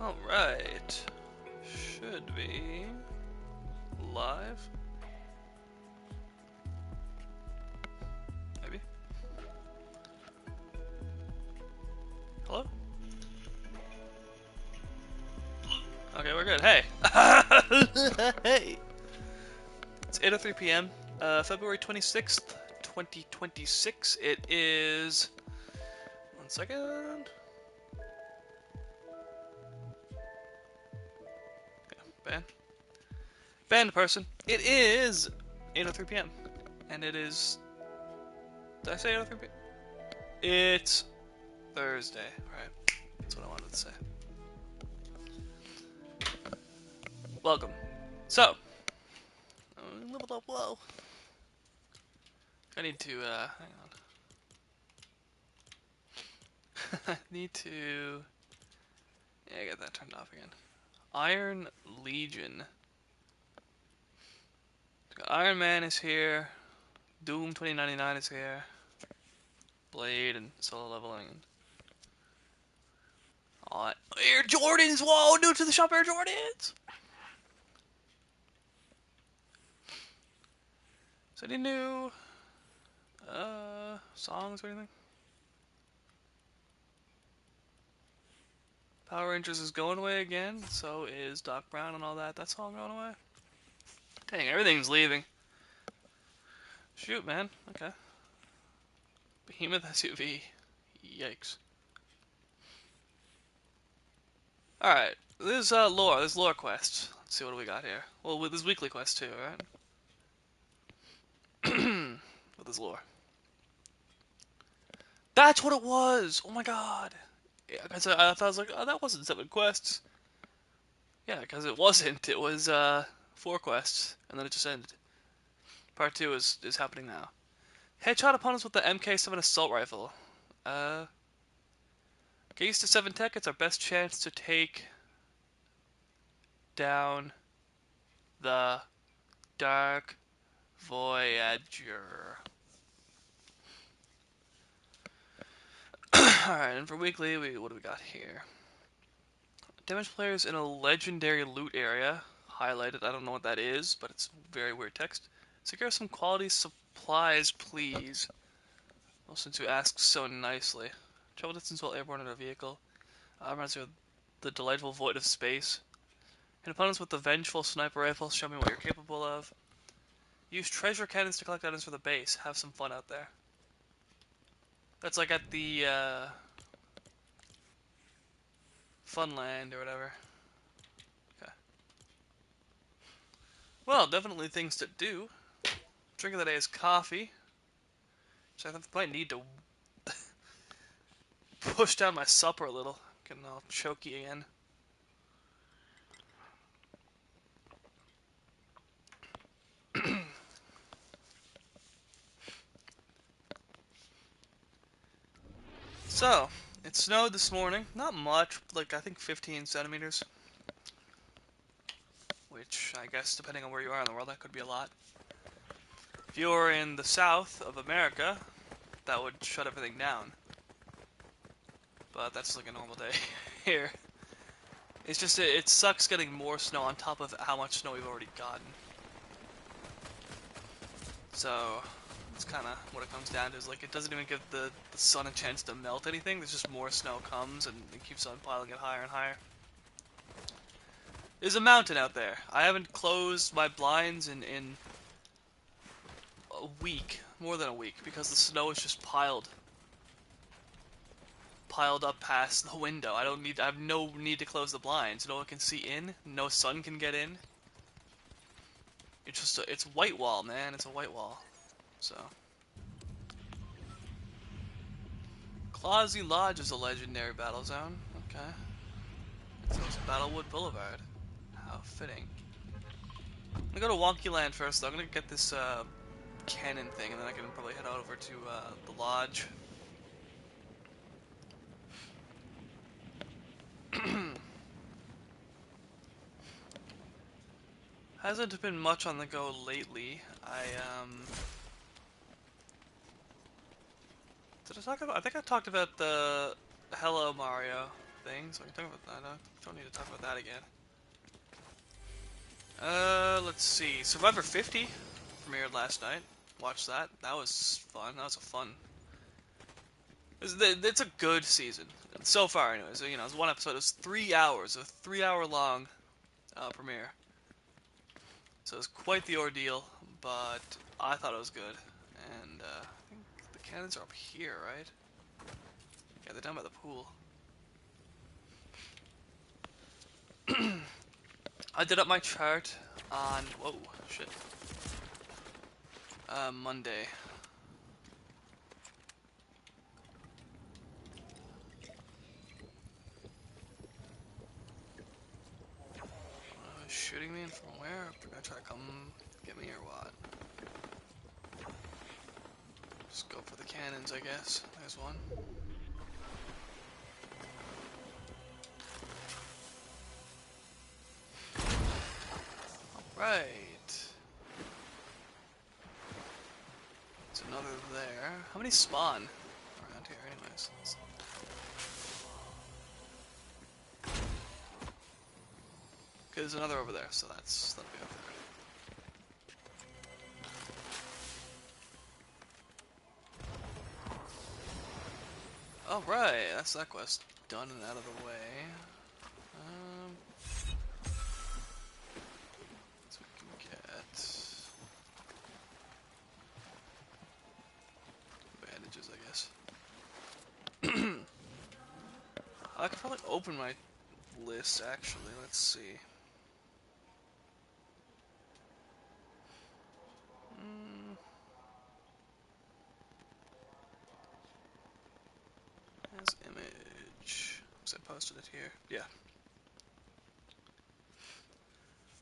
Alright. Should be live? Maybe? Hello? Okay, we're good. Hey! Hey! It's 8:03 p.m. February 26th, 2026. It is... One second. Ban. Banned person. It is 8:03 p.m. And it is... Did I say 8:03 p.m.? It's Thursday. Right. That's what I wanted to say. Welcome. So. Whoa. I need to, hang on. I need to... Yeah, get that turned off again. Iron Legion. Iron Man is here. Doom 2099 is here. Blade and solo leveling. All that. Air Jordans! Whoa! New to the shop, Air Jordans! Is any new songs or anything? Power Rangers is going away again. So is Doc Brown and all that. That song going away. Dang, everything's leaving. Shoot, man. Okay. Behemoth SUV. Yikes. Alright. This is lore. This is lore quest. Let's see what we got here. Well, with this weekly quest too, right? With this lore. That's what it was! Oh my god! Yeah, because I thought I was like, oh, that wasn't 7 quests. Yeah, because it wasn't. It was 4 quests, and then it just ended. Part 2 is happening now. Headshot opponents with the MK7 assault rifle. Get used to 7 tech. It's our best chance to take down the Dark Voyager. Alright, and for weekly, what do we got here? Damage players in a legendary loot area. Highlighted, I don't know what that is, but it's very weird text. Secure some quality supplies, please. Well, since you asked so nicely. Travel distance while airborne in a vehicle. Reminds me of the delightful void of space. Hit opponents with the vengeful sniper rifle. Show me what you're capable of. Use treasure cannons to collect items for the base. Have some fun out there. That's like at the Funland or whatever. Okay. Well, definitely things to do. Drink of the day is coffee. So I might need to push down my supper a little. Getting all choky again. So, it snowed this morning. Not much, like I think 15 centimeters. Which, I guess, depending on where you are in the world, that could be a lot. If you're in the south of America, that would shut everything down. But that's like a normal day here. It's just, it sucks getting more snow on top of how much snow we've already gotten. So, it's kind of what it comes down to, is like it doesn't even give the sun a chance to melt anything. There's just more snow comes and it keeps on piling it higher and higher. There's a mountain out there. I haven't closed my blinds in a week, more than a week, because the snow is just piled up past the window. I have no need to close the blinds. No one can see in. No sun can get in. It's just it's white wall, man. It's a white wall. So. Clawsy Lodge is a legendary battle zone. Okay. So it's Battlewood Boulevard. How fitting. I'm gonna go to Wonky Land first, though. I'm gonna get this cannon thing, and then I can probably head over to the lodge. Hasn't been much on the go lately. Did I talk about? I think I talked about the Hello Mario. thing, so I can talk about that. I don't need to talk about that again. Let's see. Survivor 50 premiered last night. Watched that. That was fun. That was a fun. It's a good season so far, anyways. You know, it's one episode. It was 3 hours, a 3 hour long premiere. So it was quite the ordeal, but I thought it was good. And I think the cannons are up here, right? Yeah, they're down by the pool. I did up my chart on whoa shit Monday. Shooting me in from where? They're gonna try to come get me or what? Just go for the cannons, I guess. There's one. Right. There's another there. How many spawn around here, anyways? Okay, there's another over there, so that'll be over there. All right, that's that quest done and out of the way. So we can get bandages, I guess. I could probably open my list, actually. Let's see. As image. Because I posted it here. Yeah.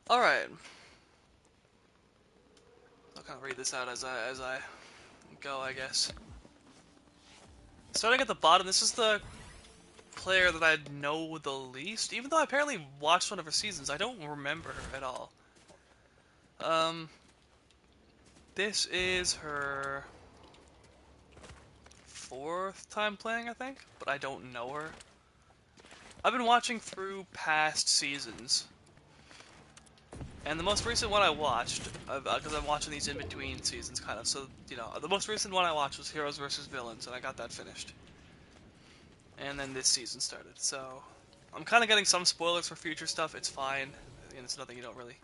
Alright. I'll kind of read this out as I go, I guess. Starting at the bottom, this is the player that I know the least. Even though I apparently watched one of her seasons, I don't remember her at all. This is her 4th time playing, I think, but I don't know her. I've been watching through past seasons, and the most recent one I watched, because I'm watching these in between seasons, kind of. So you know, the most recent one I watched was Heroes vs. Villains, and I got that finished. And then this season started, so I'm kind of getting some spoilers for future stuff. It's fine, and it's nothing you don't really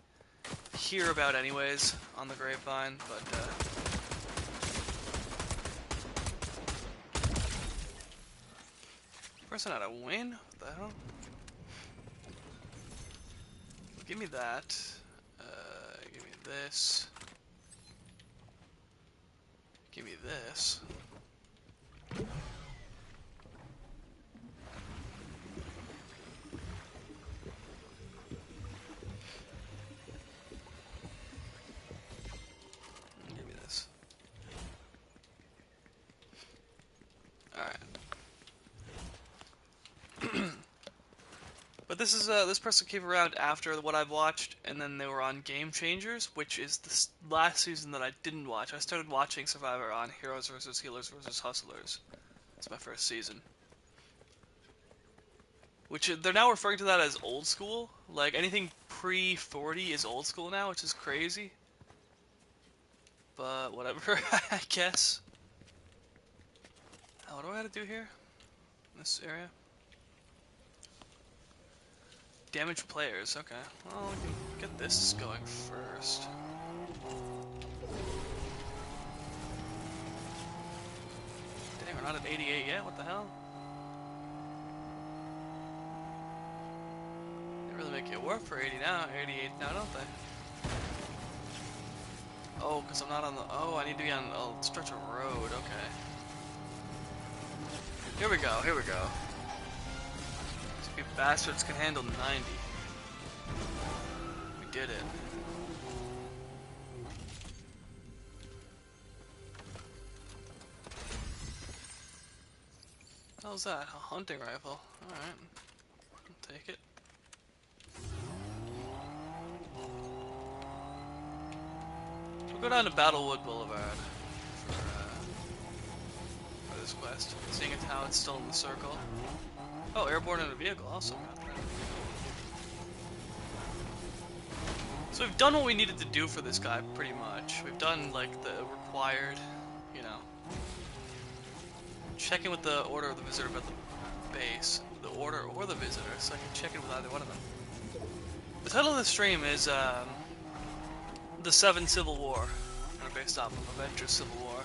hear about anyways on the grapevine, but person had a win? What the hell? Give me that. Give me this. Give me this. Give me this. Alright. But this is this person came around after what I've watched, and then they were on Game Changers, which is the last season that I didn't watch. I started watching Survivor on Heroes vs. Healers vs. Hustlers. It's my first season. Which they're now referring to that as old school. Like anything pre-40 is old school now, which is crazy. But whatever, I guess. Oh, what do I gotta do here? In this area? Damage players, okay. Well, we can get this going first. Dang, we're not at 88 yet, what the hell? They really make it work for 80 now, 88 now, don't they? Oh, because I'm not on the... Oh, I need to be on a stretch of road, okay. Here we go, here we go. These bastards can handle 90. We did it. How's that? A hunting rifle. Alright. I'll take it. We'll go down to Battlewood Boulevard for this quest. Seeing as how it's still in the circle. Oh, airborne in a vehicle. Awesome. So we've done what we needed to do for this guy, pretty much. We've done, like, the required, you know, checking with the order of the visitor about the base, the order or the visitor, so I can check in with either one of them. The title of the stream is, The Seven Civil War, based off of Avengers Civil War.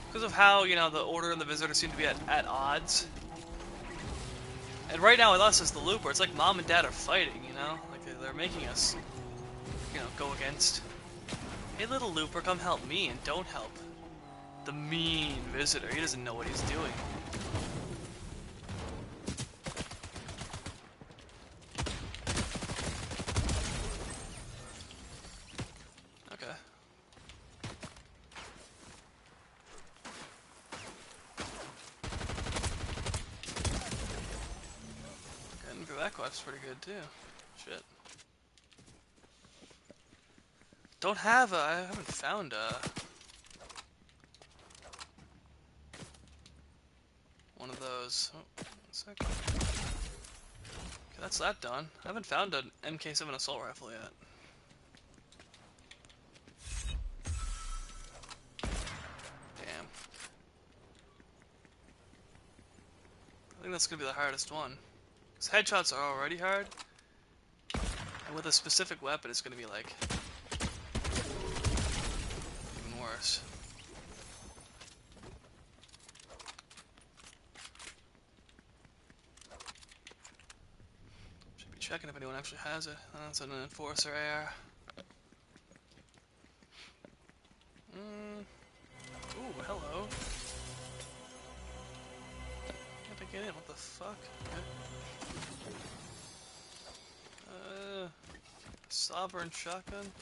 Because of how, you know, the order and the visitor seem to be at odds. And right now with us as the Looper, it's like mom and dad are fighting, you know? Like, they're making us, you know, go against... Hey, little Looper, come help me, and don't help the mean visitor. He doesn't know what he's doing. Okay. Getting for that quest's pretty good, too. Shit. I haven't found one of those. Oh, 1 second. Okay, that's that done. I haven't found an MK7 assault rifle yet. Damn. I think that's gonna be the hardest one. Because headshots are already hard. And with a specific weapon, it's gonna be like... even worse. Should be checking if anyone actually has it. That's an Enforcer AR. Ooh, hello. Can't I get in? What the fuck? Okay. Sovereign shotgun?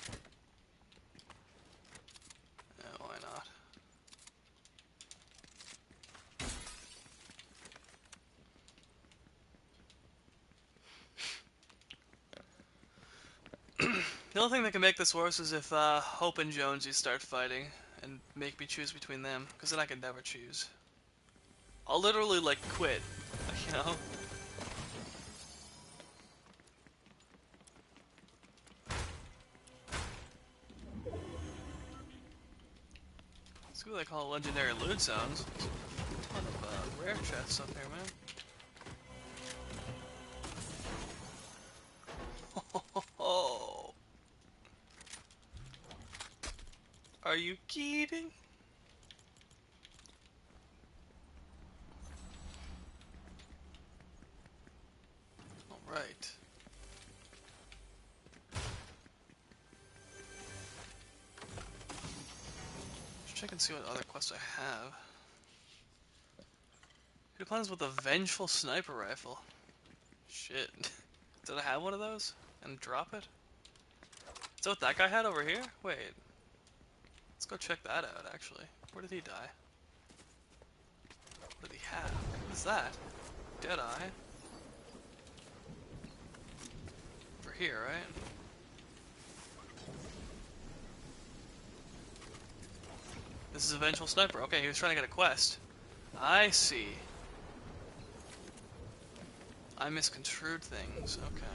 Yeah, why not? The only thing that can make this worse is if Hope and Jonesy start fighting and make me choose between them, because then I can never choose. I'll literally, like, quit, you know? Let's see what they call legendary loot zones. A ton of rare chests up here, man. Oh, are you kidding? Alright. Let's check and see what other quests I have. Who plans with a vengeful sniper rifle? Shit. Did I have one of those? And drop it? Is that what that guy had over here? Wait. Let's go check that out, actually. Where did he die? What did he have? What is that? Deadeye? Over here, right? This is a vengeful sniper. Okay, he was trying to get a quest. I see. I misconstrued things. Okay.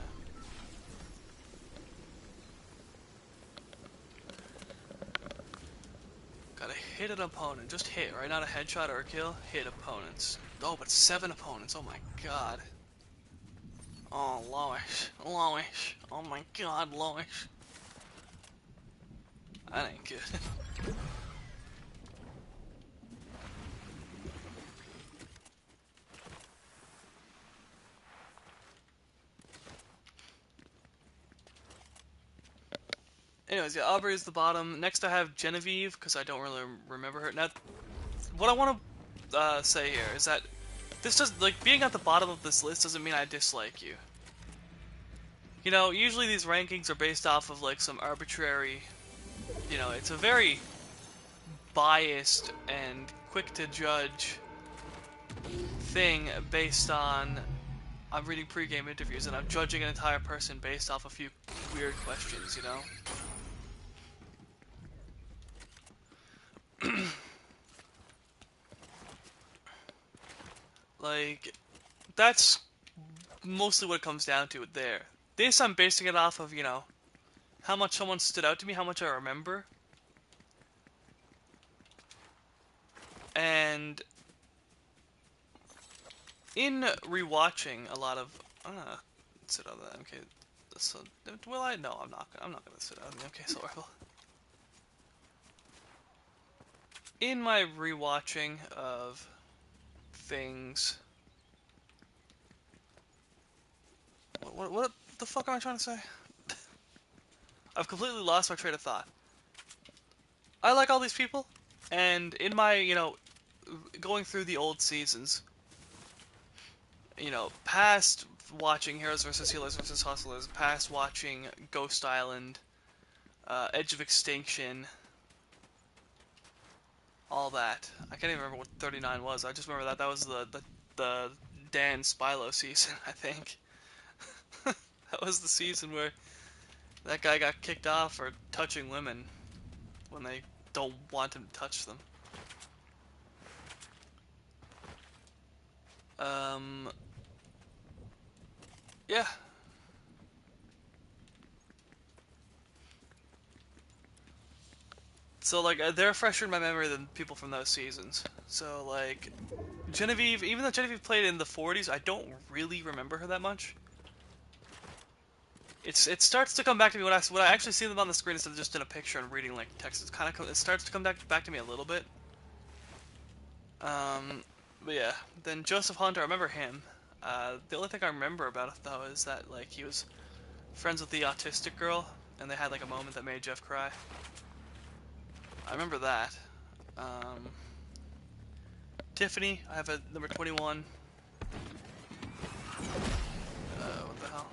Gotta hit an opponent. Just hit, right? Not a headshot or a kill. Hit opponents. Oh, but 7 opponents. Oh my god. Oh, Lois. Lois. Oh my god, Lois. That ain't good. Anyways, yeah, Aubrey is the bottom. Next I have Genevieve, because I don't really remember her. Now, what I want to say here is that this does, like, being at the bottom of this list doesn't mean I dislike you. You know, usually these rankings are based off of, like, some arbitrary, you know, it's a very biased and quick to judge thing based on I'm reading pre-game interviews and I'm judging an entire person based off a few weird questions, you know? Like, that's mostly what it comes down to there. This I'm basing it off of, how much someone stood out to me, how much I remember. And in rewatching a lot of, I'm gonna sit on that. Okay, so will I? No, I'm not. I'm not gonna sit on the okay, so I will. In my rewatching of things, what the fuck am I trying to say? I've completely lost my train of thought. I like all these people, and in my going through the old seasons, past watching Heroes vs. Healers vs. Hustlers, past watching Ghost Island, Edge of Extinction, all that. I can't even remember what 39 was. I just remember that was the Dan Spilo season, I think. That was the season where that guy got kicked off for touching women when they don't want him to touch them. Yeah. So, like, they're fresher in my memory than people from those seasons. So, like, Genevieve, even though Genevieve played in the 40s, I don't really remember her that much. It starts to come back to me when I actually see them on the screen instead of just in a picture and reading like text. It starts to come back to me a little bit. But yeah, then Joseph Hunter, I remember him. The only thing I remember about it though is that like he was friends with the autistic girl, and they had like a moment that made Jeff cry. I remember that. Tiffany, I have a number 21. What the hell?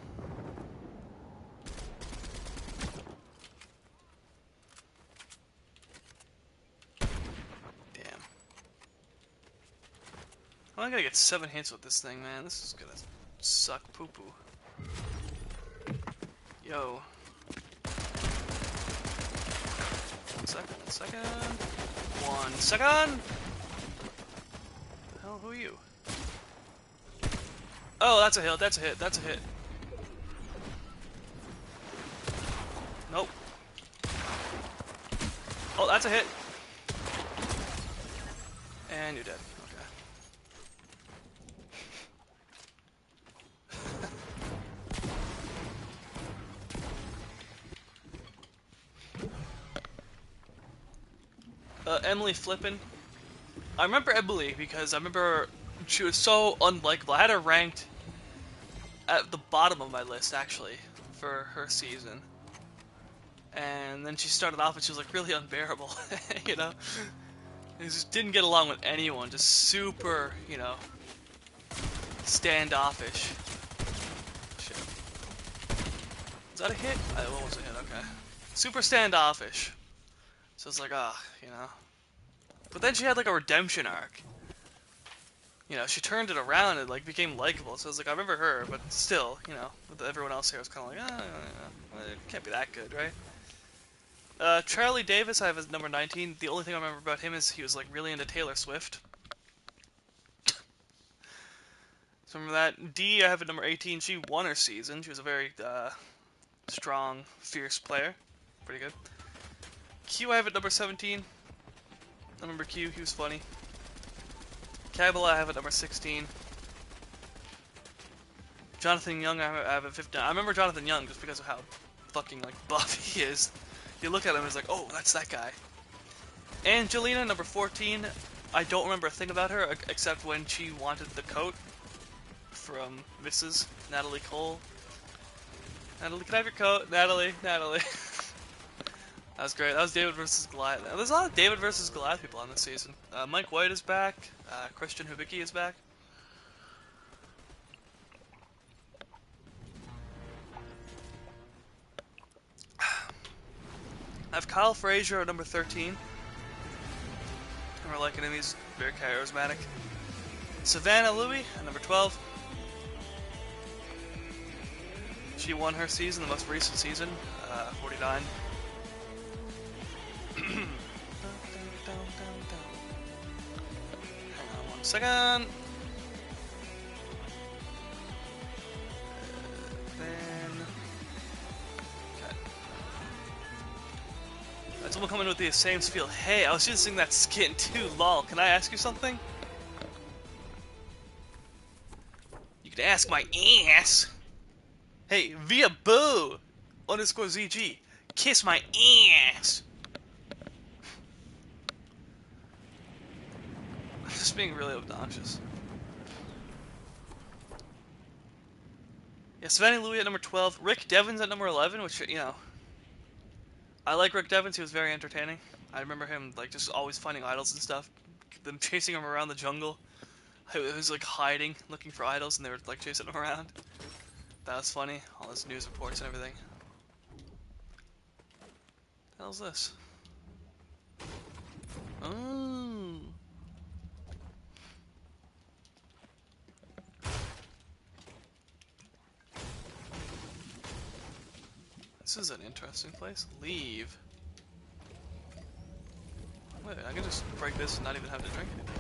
Damn. I'm only gonna get 7 hits with this thing, man. This is gonna suck poo-poo. Yo. 1 second, 1 second. 1 second! The hell, who are you? Oh, that's a hit, that's a hit, that's a hit. Nope. Oh, that's a hit. And you're dead. Okay. Emily Flippin. I remember Emily because I remember she was so unlikable. I had her ranked at the bottom of my list, actually, for her season. And then she started off and she was like really unbearable, you know? He just didn't get along with anyone, just super, standoffish. Shit. Is that a hit? What was a hit? Okay. Super standoffish. So it's like, But then she had like a redemption arc. She turned it around and like became likable. So I was like, I remember her, but still, with everyone else here, I was kind of like, it can't be that good, right? Charlie Davis, I have as number 19. The only thing I remember about him is he was like really into Taylor Swift. So remember that. D, I have at number 18. She won her season. She was a very strong, fierce player. Pretty good. Q, I have at number 17. I remember Q, he was funny. Kabbalah, I have at number 16. Jonathan Young, I have at 15. I remember Jonathan Young just because of how fucking like buff he is. You look at him and it's like, oh, that's that guy. Angelina, number 14. I don't remember a thing about her except when she wanted the coat from Mrs. Natalie Cole. Natalie, can I have your coat? Natalie. That was great. That was David versus Goliath. There's a lot of David versus Goliath people on this season. Mike White is back. Christian Hubicki is back. I have Kyle Frazier at number 13. I remember liking him. He's very charismatic. Savannah Louie at number 12. She won her season, the most recent season, 49. Hang on 1 second. Someone coming with the same feel. Hey, I was just using that skin too, lol. Can I ask you something? You can ask my ass. Hey, via boo underscore ZG. Kiss my ass. I'm just being really obnoxious. Yeah, Savannah Louis at number 12. Rick Devens at number 11, which, you know, I like Rick Devens. He was very entertaining. I remember him, like, just always finding idols and stuff. Them chasing him around the jungle. He was, like, hiding, looking for idols, and they were, like, chasing him around. That was funny. All his news reports and everything. What the hell's this? Oh. This is an interesting place. Leave. Wait, I can just break this and not even have to drink anything.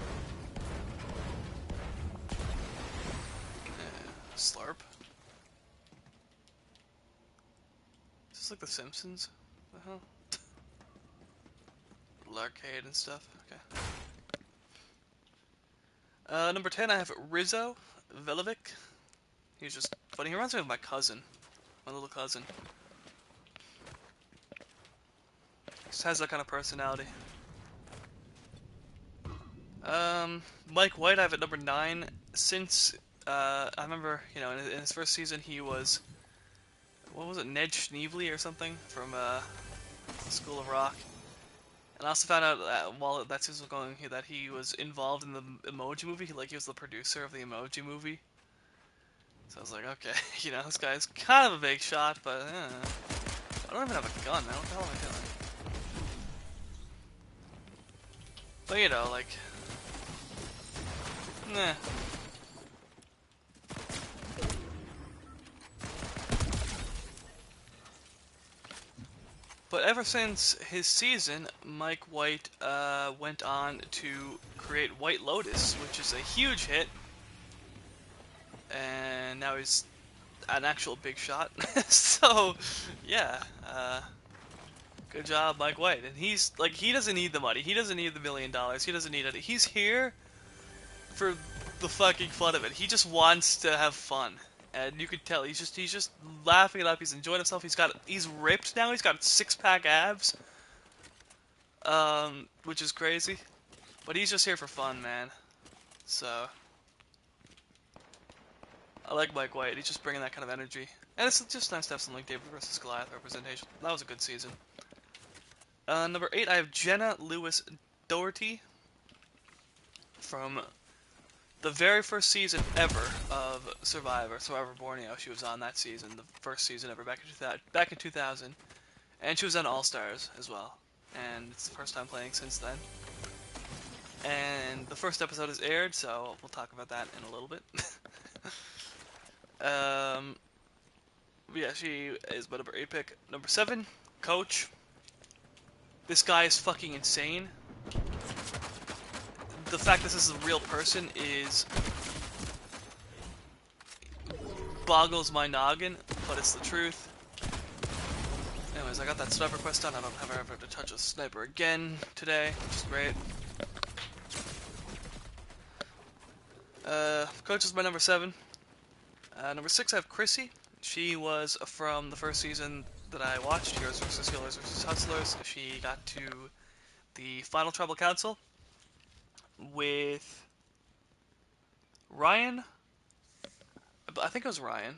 Yeah, slurp. Is this like The Simpsons? What the hell? L'arcade and stuff. Okay. Number 10, I have Rizzo Velovic. He's just funny. He reminds me of my cousin. My little cousin. Just has that kind of personality. Mike White, I have at number 9. Since, I remember, you know, in his first season, he was, what was it, Ned Schneebly or something from, School of Rock. And I also found out that while that season was going, that he was involved in the Emoji Movie. He was the producer of the Emoji Movie. So I was like, okay, you know, this guy's kind of a big shot, but, I don't even have a gun, man. What the hell am I doing? But, you know, like, nah. But ever since his season, Mike White went on to create White Lotus, which is a huge hit. And now he's an actual big shot. So, yeah, good job, Mike White. And he's, like, he doesn't need the money. He doesn't need the $1 million. He doesn't need it. He's here for the fucking fun of it. He just wants to have fun. And you could tell he's just laughing it up. He's enjoying himself. He's ripped now. He's got 6-pack abs, which is crazy. But he's just here for fun, man. So I like Mike White. He's just bringing that kind of energy, and it's just nice to have some like David versus Goliath representation. That was a good season. Number 8, I have Jenna Lewis Doherty from the very first season ever of Survivor Borneo. She was on that season, the first season ever back in 2000, and she was on All Stars as well. And it's the first time playing since then. And the first episode is aired, so we'll talk about that in a little bit. Yeah, she is my number 8 pick. Number 7, Coach. This guy is fucking insane. The fact this is a real person boggles my noggin, but it's the truth. Anyways, I got that sniper quest done. I don't have ever to touch a sniper again today, which is great. Coach is my number 7. Number 6, I have Chrissy. She was from the first season that I watched, Heroes vs. Killers vs. Hustlers. She got to the final tribal council with Ryan. I think it was Ryan.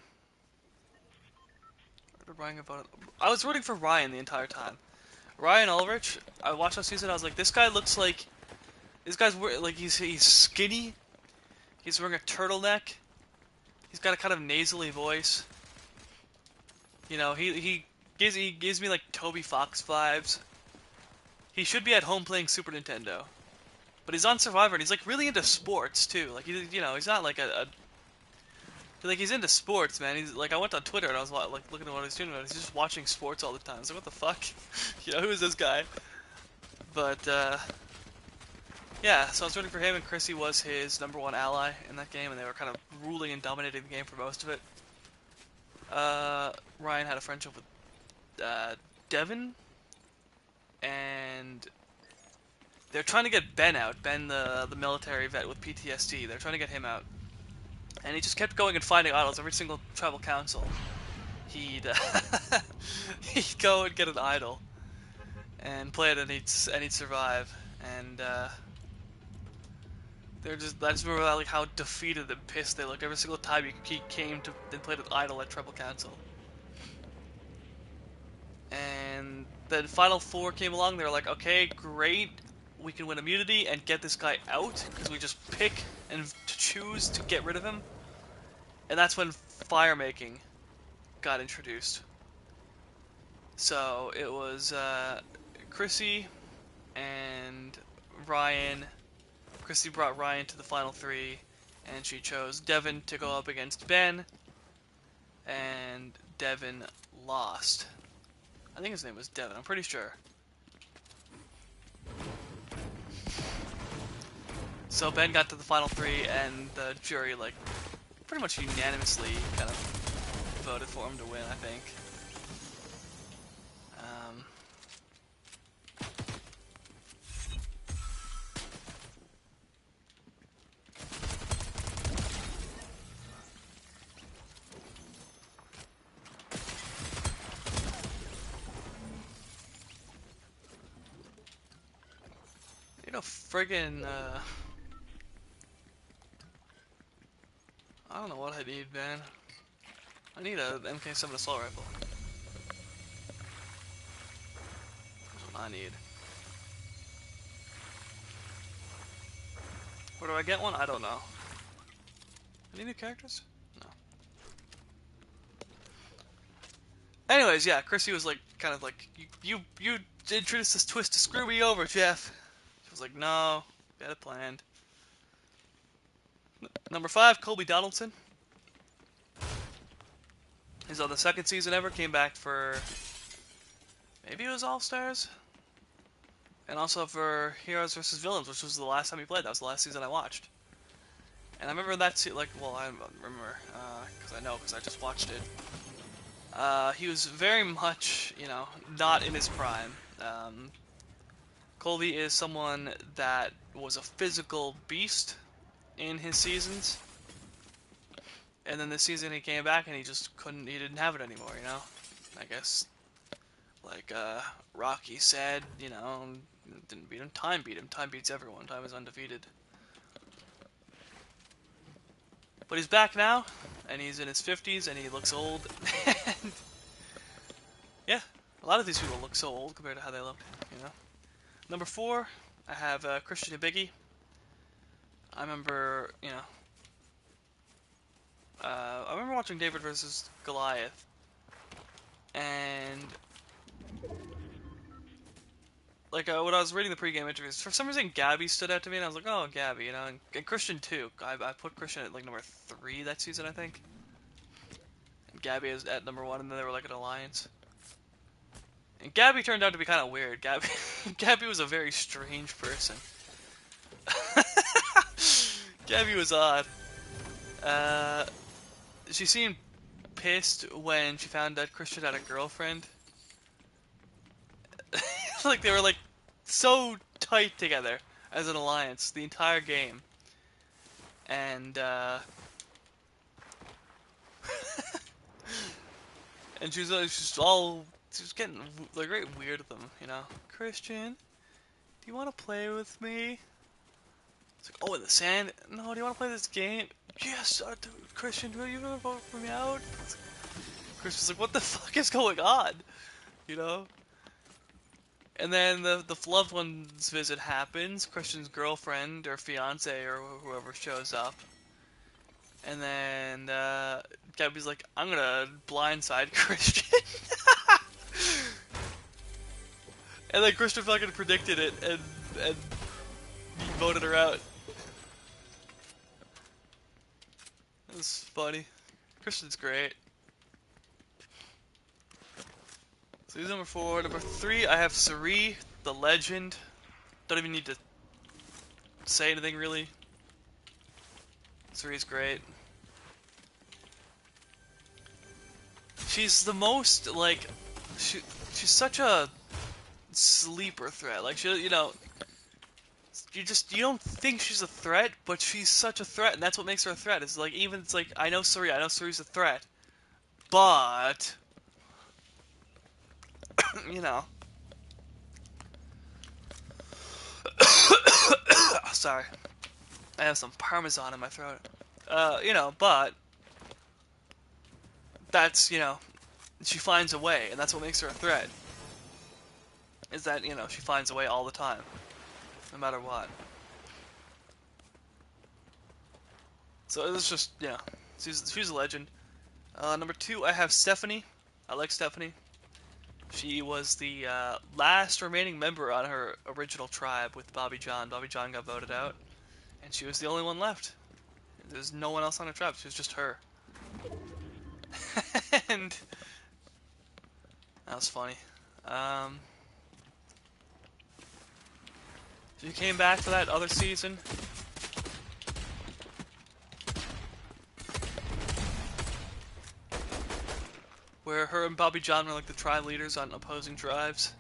Or did Ryan get voted? I was rooting for Ryan the entire time. Ryan Ulrich. I watched that season. I was like, this guy looks like like he's skinny. He's wearing a turtleneck. He's got a kind of nasally voice. You know, he gives me like Toby Fox vibes. He should be at home playing Super Nintendo, but he's on Survivor and he's like really into sports too. Like you know, he's not like like he's into sports, man. He's like I went on Twitter and I was like looking at what he's doing, and he's just watching sports all the time. I was like, what the fuck? You know, who is this guy? But yeah, so I was rooting for him, and Chrissy was his number 1 ally in that game, and they were kind of ruling and dominating the game for most of it. Ryan had a friendship with Devin. and they're trying to get Ben out. Ben, the military vet with PTSD. They're trying to get him out, and he just kept going and finding idols. Every single tribal council, he'd he'd go and get an idol and play it, and he'd survive. And I just remember like how defeated and pissed they looked every single time he came to and played an idol at tribal council. And then Final Four came along. They were like, okay, great, we can win immunity and get this guy out because we just pick and choose to get rid of him. And that's when fire making got introduced. So it was Chrissy and Ryan. Chrissy brought Ryan to the final three, and she chose Devin to go up against Ben, and Devin lost. I think his name was Devin, I'm pretty sure. So Ben got to the final three, and the jury, like, pretty much unanimously kind of voted for him to win, I think. You know, friggin', I don't know what I need, man. I need a MK7 assault rifle. That's what I need. Where do I get one? I don't know. Any new characters? No. Anyways, yeah, Chrissy was like, kind of like, you introduced this twist to screw me over, Jeff. She was like, no, we had it planned. Number 5, Colby Donaldson. He's on the second season ever, came back for, maybe it was All-Stars? And also for Heroes vs. Villains, which was the last time he played. That was the last season I watched. And I remember that, like, well, I remember, because I just watched it. He was very much, you know, not in his prime. Colby is someone that was a physical beast in his seasons. And then this season he came back and he just he didn't have it anymore, you know? I guess, like, Rocky said, you know, didn't beat him, time beat him. Time beats everyone. Time is undefeated. But he's back now, and he's in his 50s, and he looks old. And yeah, a lot of these people look so old compared to how they look, you know? Number 4, I have Christian Hibiki. I remember, you know, I remember watching David versus Goliath, and like when I was reading the pregame interviews, for some reason Gabby stood out to me, and I was like, oh, Gabby, you know, and Christian too. I put Christian at like number 3 that season, I think. And Gabby is at number 1, and then they were like an alliance. And Gabby turned out to be kind of weird. Gabby was a very strange person. Gabby was odd. She seemed pissed when she found out Christian had a girlfriend. Like, they were, like, so tight together as an alliance the entire game. And, and she was getting, like, very weird with them, you know? Christian, do you want to play with me? It's like, oh, in the sand? No, do you want to play this game? Yes, dude, Christian, will you ever vote for me out? Christian's like, what the fuck is going on? You know? And then the loved one's visit happens. Christian's girlfriend or fiance or whoever shows up. And then Gabby's like, I'm gonna blindside Christian. And then Christian fucking predicted it and he voted her out. That was funny. Christian's great. So he's number 4. Number 3, I have Suri, the legend. Don't even need to say anything, really. Suri's great. She's the most, like, she's such a sleeper threat. Like, she, you don't think she's a threat, but she's such a threat, and that's what makes her a threat. It's like, even, it's like, I know Suri's a threat, but, you know. Sorry. I have some Parmesan in my throat. But, that's, she finds a way, and that's what makes her a threat. Is that, she finds a way all the time, no matter what. So it's just, she's a legend. Number 2, I have Stephanie. I like Stephanie. She was the last remaining member on her original tribe with Bobby John. Bobby John got voted out, and she was the only one left. There's no one else on her tribe. She was just her. And that was funny. She came back for that other season. Where her and Bobby John were like the tribe leaders on opposing tribes.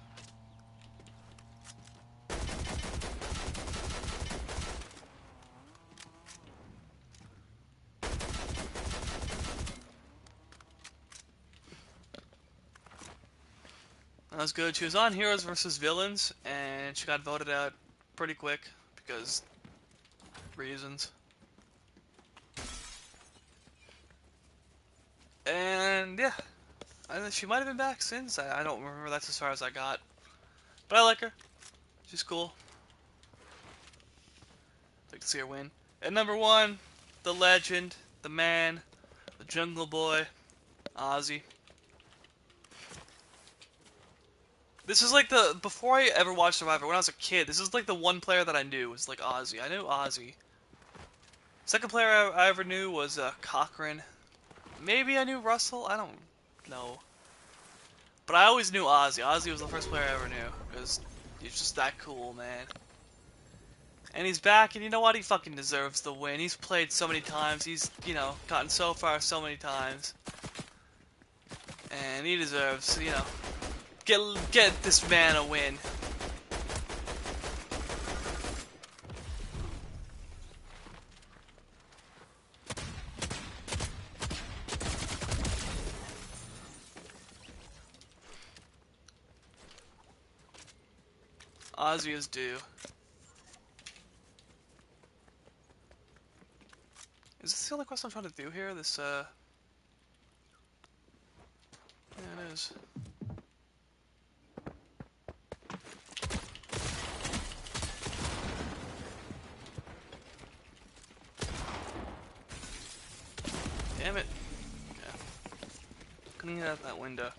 That was good. She was on Heroes vs. Villains, and she got voted out pretty quick because reasons. And yeah, she might have been back since. I don't remember. That's as far as I got. But I like her. She's cool. I'd like to see her win. And number 1, the legend, the man, the Jungle Boy, Ozzy. This is like before I ever watched Survivor, when I was a kid, this is like the one player that I knew was like Ozzy. I knew Ozzy. Second player I ever knew was Cochran. Maybe I knew Russell, I don't know. But I always knew Ozzy. Ozzy was the first player I ever knew, because he's just that cool, man. And he's back, and you know what? He fucking deserves the win. He's played so many times, he's, gotten so far so many times. And he deserves, get this man a win. Ozzy is due. Is this the only quest I'm trying to do here? Yeah, it is. Damn it. Okay. Couldn't get out that window.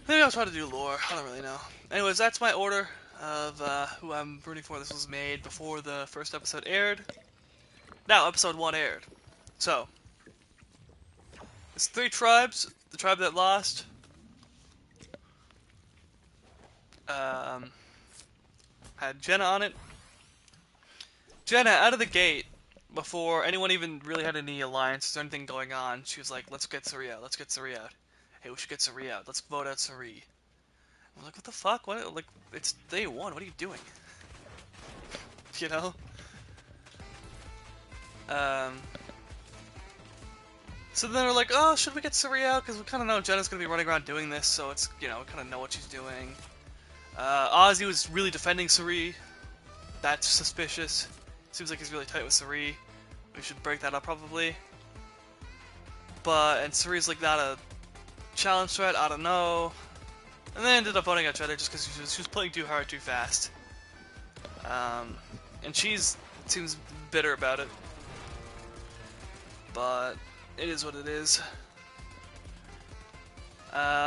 Maybe I'll try to do lore. I don't really know. Anyways, that's my order of who I'm rooting for. This was made before the first episode aired. Now, episode 1 aired. So, it's 3 tribes. The tribe that lost had Jenna on it. Jenna, out of the gate, before anyone even really had any alliances or anything going on, she was like, let's get Suri out. Let's get Suri out. Hey, we should get Suri out. Let's vote out Suri. I was like, what the fuck? What? Like, it's day 1. What are you doing? You know? So then we're like, oh, should we get Suri out? Because we kind of know Jenna's going to be running around doing this, so it's, we kind of know what she's doing. Ozzy was really defending Suri. That's suspicious. Seems like he's really tight with Suri. We should break that up, probably. And Suri's, like, not a challenge threat, I don't know. And then ended up voting out Jenna just because she was playing too hard, too fast. And seems bitter about it. But it is what it is.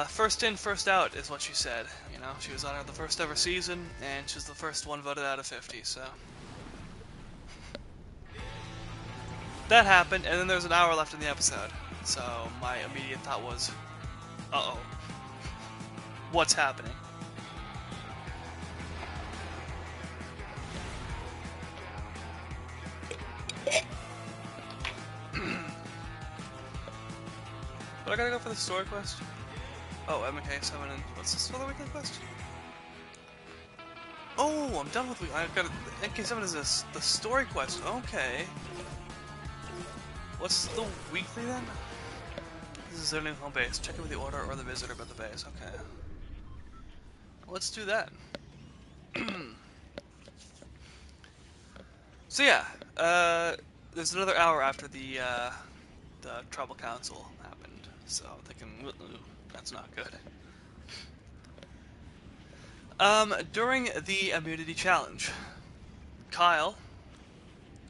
First in, first out is what she said. She was on the first ever season, and she was the first one voted out of 50, so. That happened, and then there's an hour left in the episode. So my immediate thought was, uh-oh. What's happening? But I gotta go for the story quest? Oh, MK7 and what's this other weekly quest? Oh, I'm done with. I've got MK7 is the story quest. Okay. What's the weekly then? This is their new home base. Check in with the order or the visitor about the base. Okay. Let's do that. So yeah, there's another hour after the tribal council happened. So I'm thinking, "Ooh, that's not good." During the immunity challenge, Kyle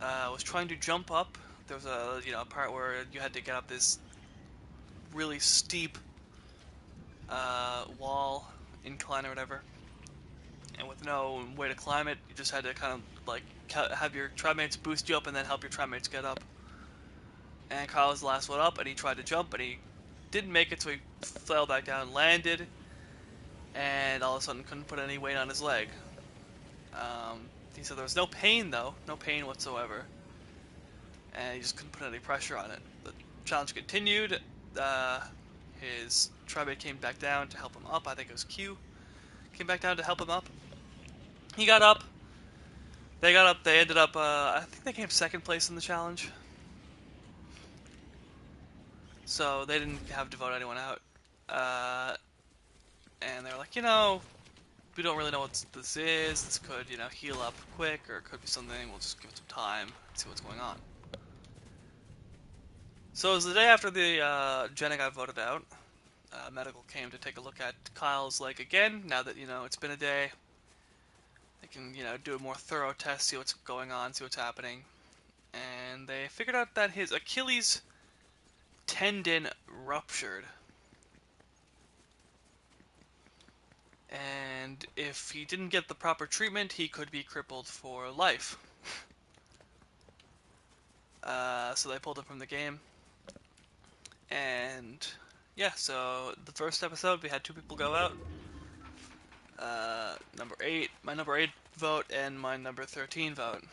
was trying to jump up. There was a part where you had to get up this really steep wall, incline or whatever, and with no way to climb it, you just had to kind of like have your tribe mates boost you up and then help your tribe mates get up. And Kyle was the last one up, and he tried to jump, and he didn't make it, so he fell back down, landed, and all of a sudden couldn't put any weight on his leg. He said there was no pain though, no pain whatsoever, and he just couldn't put any pressure on it. The challenge continued. Uh, his tribe mate came back down to help him up. I think it was Q. Came back down to help him up. He got up. They got up. They ended up. I think they came second place in the challenge. So they didn't have to vote anyone out. Uh, and they were like, we don't really know what this is. This could, heal up quick, or it could be something. We'll just give it some time, see what's going on. So it was the day after the Jenna got voted out. Medical came to take a look at Kyle's leg again. Now that it's been a day, they can do a more thorough test, see what's going on, see what's happening, and they figured out that his Achilles tendon ruptured. And if he didn't get the proper treatment, he could be crippled for life. So they pulled him from the game. And yeah, so the first episode, we had 2 people go out. My number 8 vote and my number 13 vote.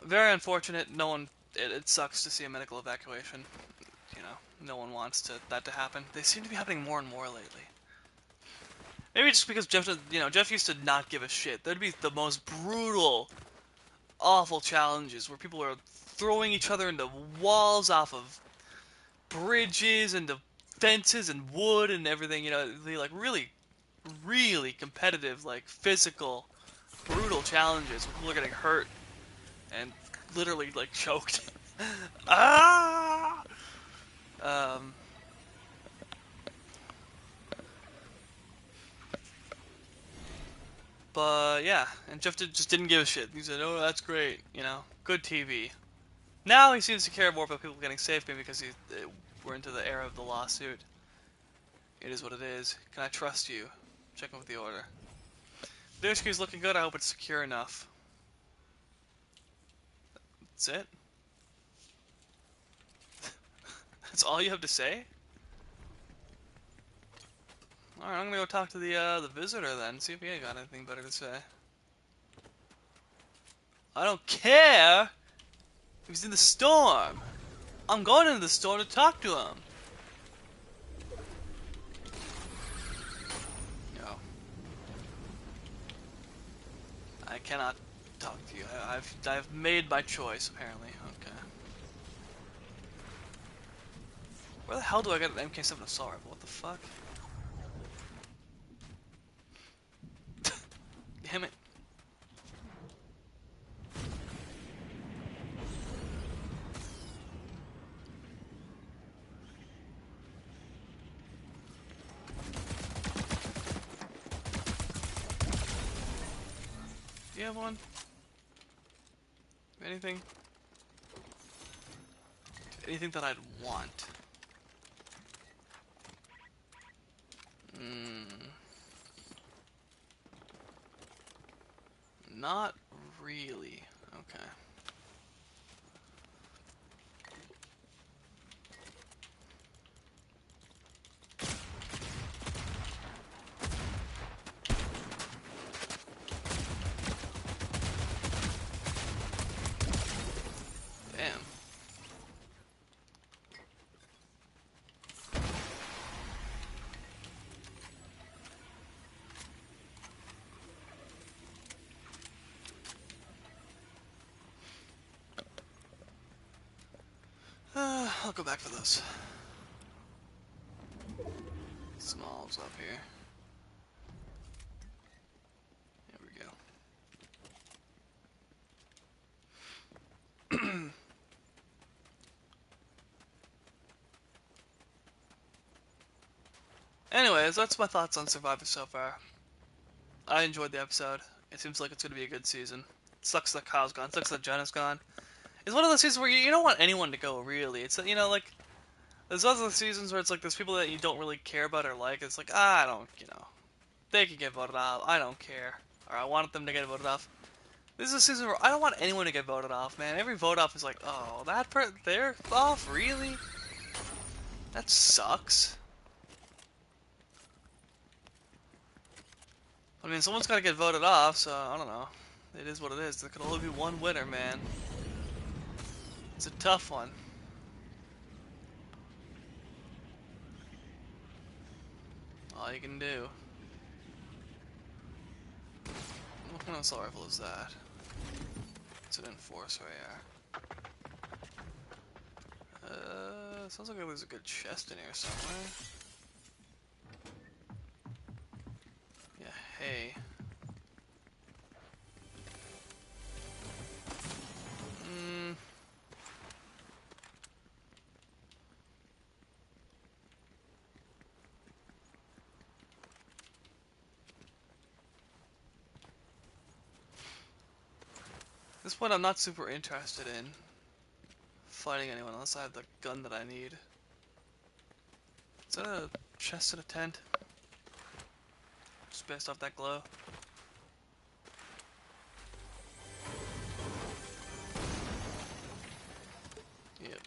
Very unfortunate. No one. It sucks to see a medical evacuation. No one wants that to happen. They seem to be happening more and more lately. Maybe just because Jeff used to not give a shit. There'd be the most brutal, awful challenges where people are throwing each other into walls off of bridges, into fences and wood and everything. They like really, really competitive, like physical, brutal challenges where people are getting hurt and literally like choked. Ah! Um, but yeah, and Jeff just didn't give a shit. He said, "Oh, that's great, good TV." Now he seems to care more about people getting safe, maybe because we're into the era of the lawsuit. It is what it is. Can I trust you? Check in with the order. The HQ's looking good. I hope it's secure enough. That's it? That's all you have to say? Alright, I'm gonna go talk to the visitor then, see if he ain't got anything better to say. I don't care if he's in the storm. I'm going into the storm to talk to him. No. I cannot talk to you. I've made my choice, apparently. Okay. Where the hell do I get an MK7 assault rifle? What the fuck? Damn it. Do you have one? Anything? Anything that I'd want? Not really. Okay. Damn. I'll go back for those. Smalls up here. There we go. Anyways, that's my thoughts on Survivor so far. I enjoyed the episode. It seems like it's going to be a good season. Sucks that Kyle's gone. Sucks that Jenna's gone. It's one of those seasons where you don't want anyone to go, really. It's, you know, like, there's other seasons where it's like there's people that you don't really care about or like. It's like, I don't, you know, they can get voted off. I don't care. Or I wanted them to get voted off. This is a season where I don't want anyone to get voted off, man. Every vote off is like, oh, they're off? Really? That sucks. I mean, someone's got to get voted off, so I don't know. It is what it is. There can only be one winner, man. It's a tough one. All you can do. What kind of assault rifle is that? It's an enforcer, yeah. Sounds like there's a good chest in here somewhere. Yeah, hey. At this point, I'm not super interested in fighting anyone unless I have the gun that I need. Is that a chest in a tent? Just based off that glow. Yep.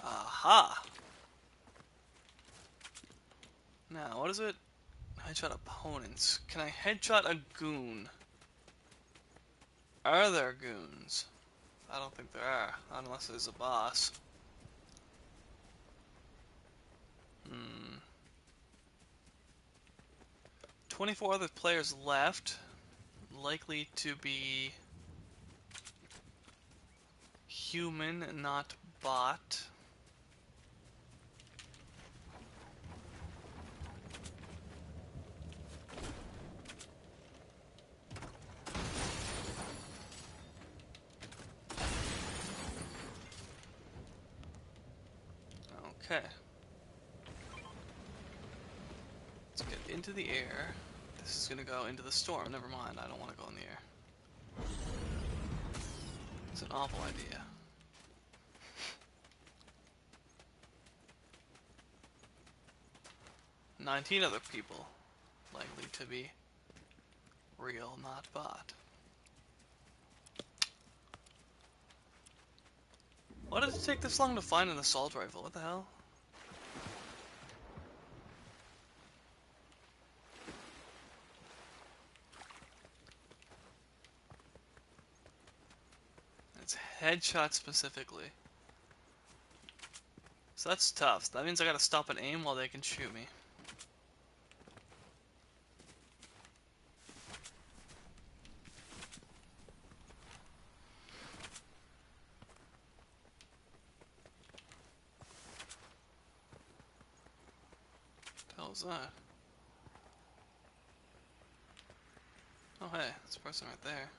Aha! Now, what is it? Headshot opponents. Can I headshot a goon? Are there goons? I don't think there are, unless there's a boss. 24 other players left. Likely to be human, not bot. Okay. Let's get into the air. This is gonna go into the storm. Never mind, I don't want to go in the air. It's an awful idea. "19 other people. Likely to be real, not bot." Why did it take this long to find an assault rifle? What the hell? It's headshot specifically. So that's tough. That means I gotta stop and aim while they can shoot me. What the hell is that? Oh hey, there's a person right there.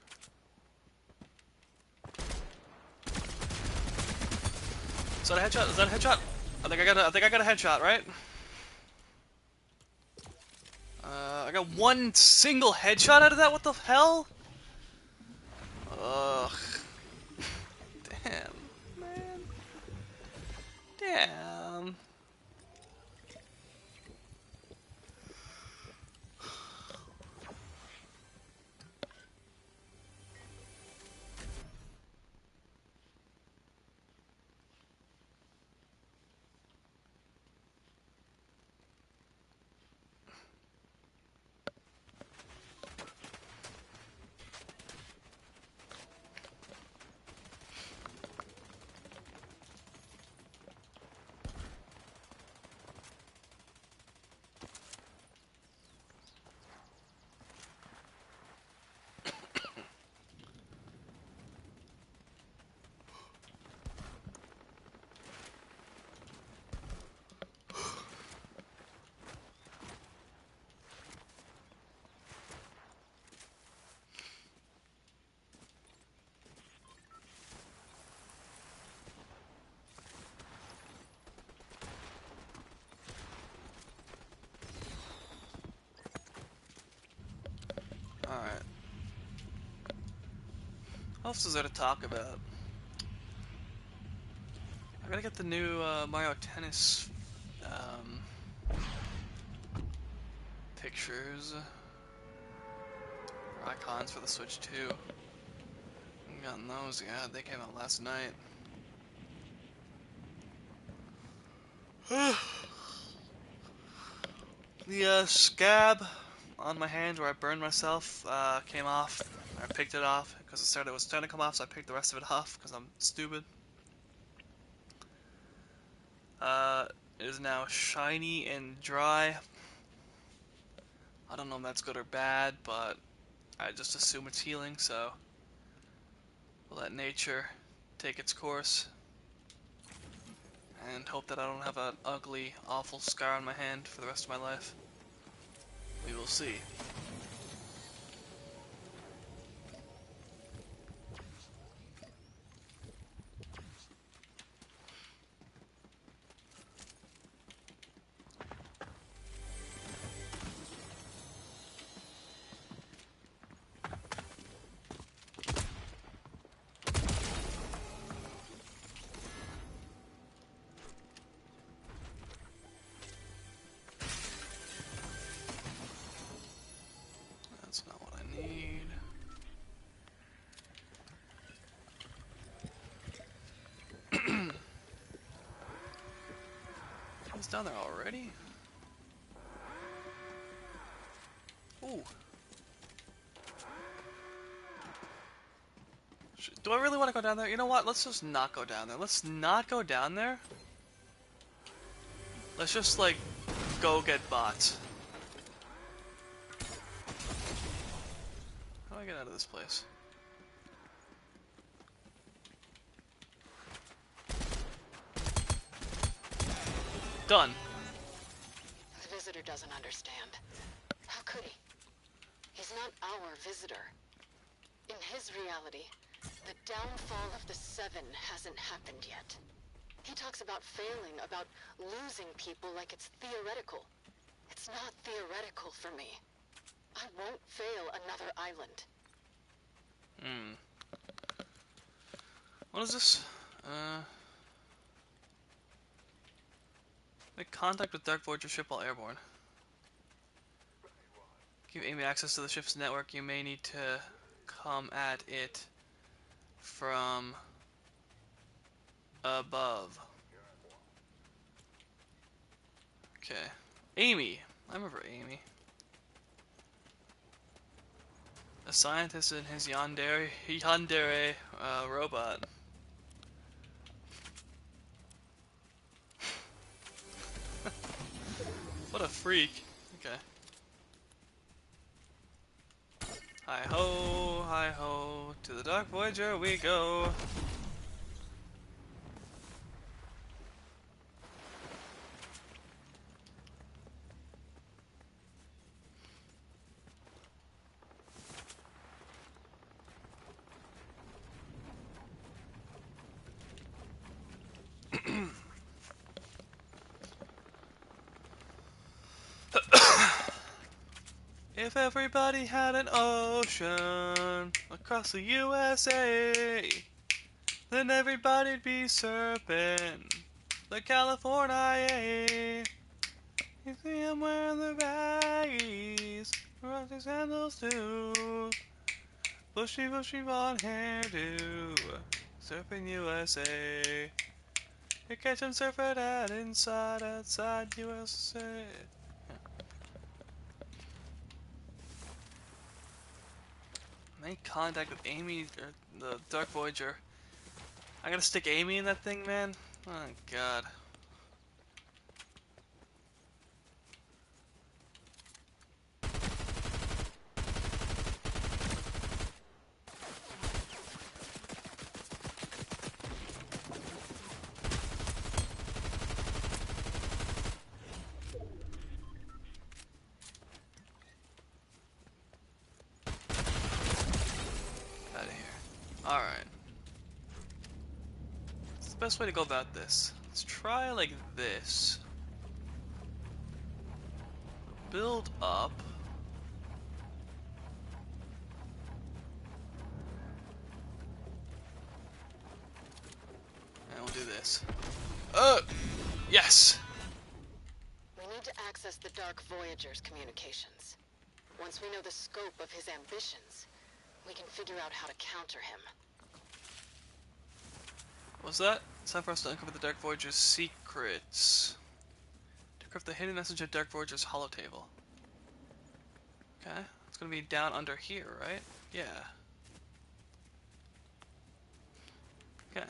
Is that a headshot? Is that a headshot? I think I got a headshot, right? I got one single headshot out of that? What the hell? Ugh. Damn, man. Damn. else is there to talk about? I gotta get the new Mario Tennis um, pictures or icons for the Switch 2. I've gotten those, yeah, they came out last night. The scab on my hand where I burned myself came off. I picked it off because it was starting to come off, so I picked the rest of it off because I'm stupid. It is now shiny and dry. I don't know if that's good or bad, but I just assume it's healing, so we'll let nature take its course and hope that I don't have an ugly, awful scar on my hand for the rest of my life. We will see. That's not what I need. He's down there already? Ooh. Do I really want to go down there? You know what? Let's just not go down there. Let's not go down there. Let's just, like, go get bots. How do I get out of this place? Done. The visitor doesn't understand. How could he? He's not our visitor. In his reality, the downfall of the Seven hasn't happened yet. He talks about failing, about losing people like it's theoretical. It's not theoretical for me. I won't fail another island. What is this? Make contact with Dark Voyager ship while airborne. Give Amy access to the ship's network. You may need to come at it from above. Okay. Amy. I remember Amy. A scientist in his yandere robot. What a freak. Okay. Hi ho, to the Dark Voyager we go. If everybody had an ocean across the USA, then everybody'd be surfing the California. You see him wearing the baggies, rusty sandals too, bushy blonde hairdo, surfing USA. You catch him surfing at outside USA. Make contact with Amy, or the Dark Voyager. I gotta stick Amy in that thing, man? Oh, God. Out of here. Alright. What's the best way to go about this? Let's try like this. Build up. Yes. We need to access the Dark Voyager's communications. Once we know the scope of his ambitions, we can figure out how to counter him. What's that? It's time for us to uncover the Dark Voyager's secrets. Decrypt the hidden message at Dark Voyager's holotable. Okay. It's gonna be down under here, right? Yeah. Okay.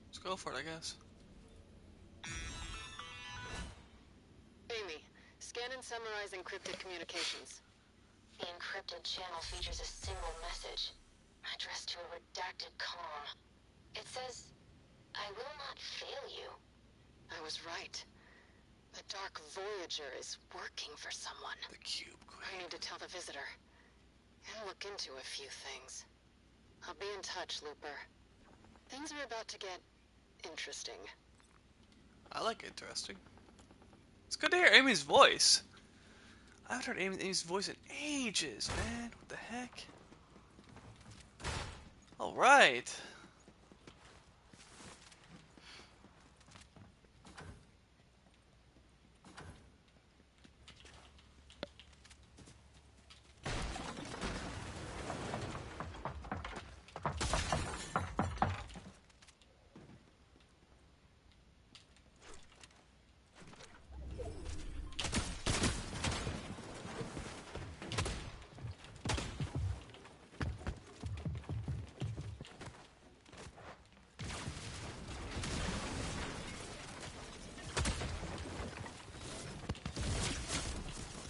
Let's go for it, I guess. Amy, scan and summarize encrypted communications. The encrypted channel features a single message, addressed to a redacted comm. It says, "I will not fail you." I was right. The Dark Voyager is working for someone. The Cube I Queen. need to tell the visitor. And look into a few things. I'll be in touch, Looper. Things are about to get interesting. I like interesting. It's good to hear Amy's voice. I haven't heard Amy's voice in ages, man. What the heck? Alright.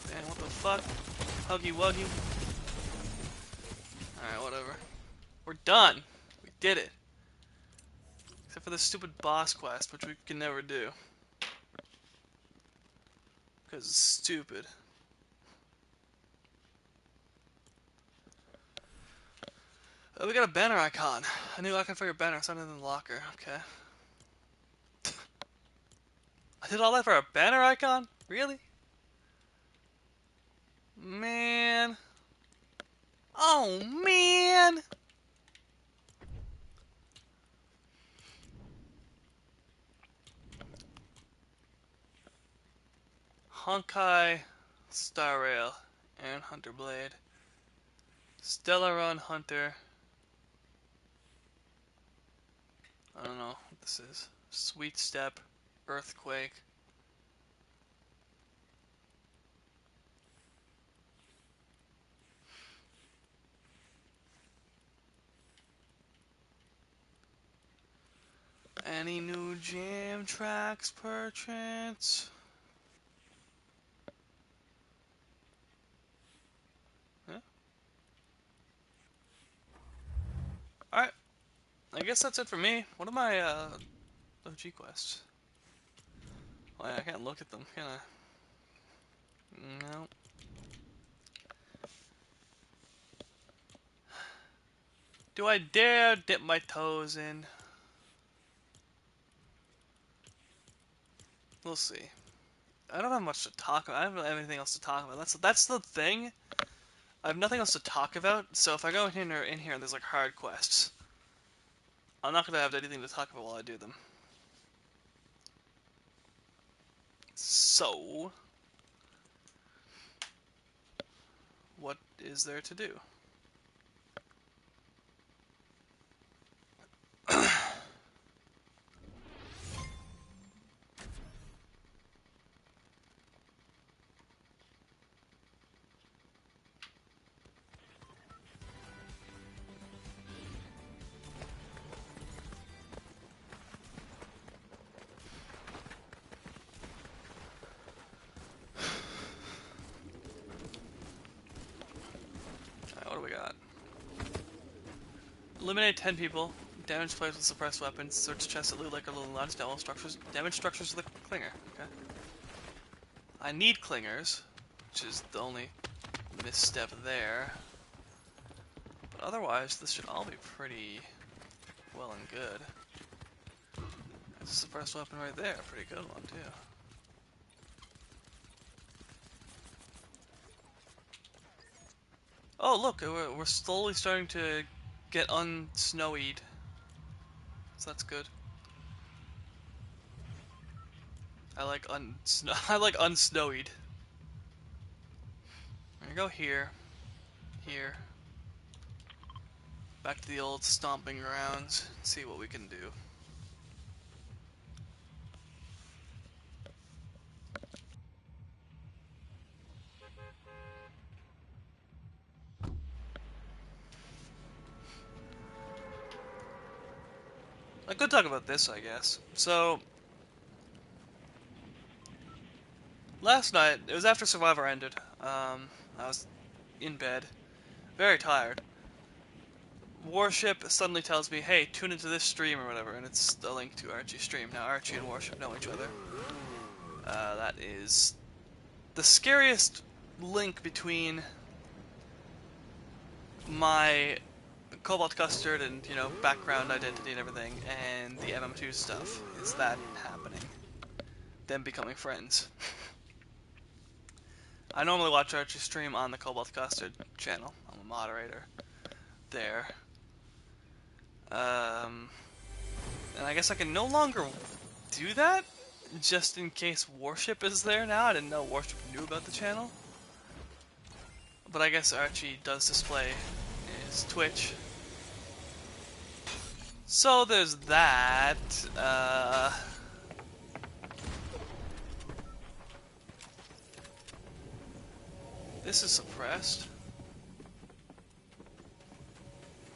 Man, what the fuck? Huggy Wuggy. Alright, whatever. We're done. We did it. Except for the stupid boss quest, which we can never do. Because it's stupid. Oh, we got a banner icon. A new icon for your banner. It's under the locker. Okay. I did all that for a banner icon? Really? Man. Oh, man. Honkai Star Rail. Aaron Hunter Blade. Stellaron Hunter. I don't know what this is. Sweet Step. Earthquake. Any new jam tracks, perchance? Yeah. Alright. I guess that's it for me. What are my OG quests? Oh, yeah, I can't look at them, can I? No. Do I dare dip my toes in? We'll see. I don't have much to talk about. I don't really have anything else to talk about. That's the thing. I have nothing else to talk about. So if I go in here and there's like hard quests, I'm not gonna have anything to talk about while I do them. So, what is there to do? Alright, what do we got? Eliminate 10 people. Damage players with suppressed weapons. Search chests that loot like a little nuts. Demo structures. Damage structures with a clinger. Okay. I need clingers, which is the only misstep there. But otherwise, this should all be pretty well and good. There's a suppressed weapon right there. Pretty good one, too. Oh, look, we're slowly starting to get unsnowied. So that's good. I like I like unsnowied. I'm gonna go here, here, back to the old stomping grounds, see what we can do. I could talk about this, I guess. So, last night, it was after Survivor ended. I was in bed, very tired. Warship suddenly tells me, hey, tune into this stream or whatever, and it's a link to Archie's stream. Now, Archie and Warship know each other. That is the scariest link between my Cobalt Custard and, you know, background identity and everything, and the MM2 stuff. Is that happening? Them becoming friends. I normally watch Archie stream on the Cobalt Custard channel. I'm a moderator there. And I guess I can no longer do that, just in case Warship is there now. I didn't know Warship knew about the channel. But I guess Archie does display his Twitch. So there's that. This is suppressed.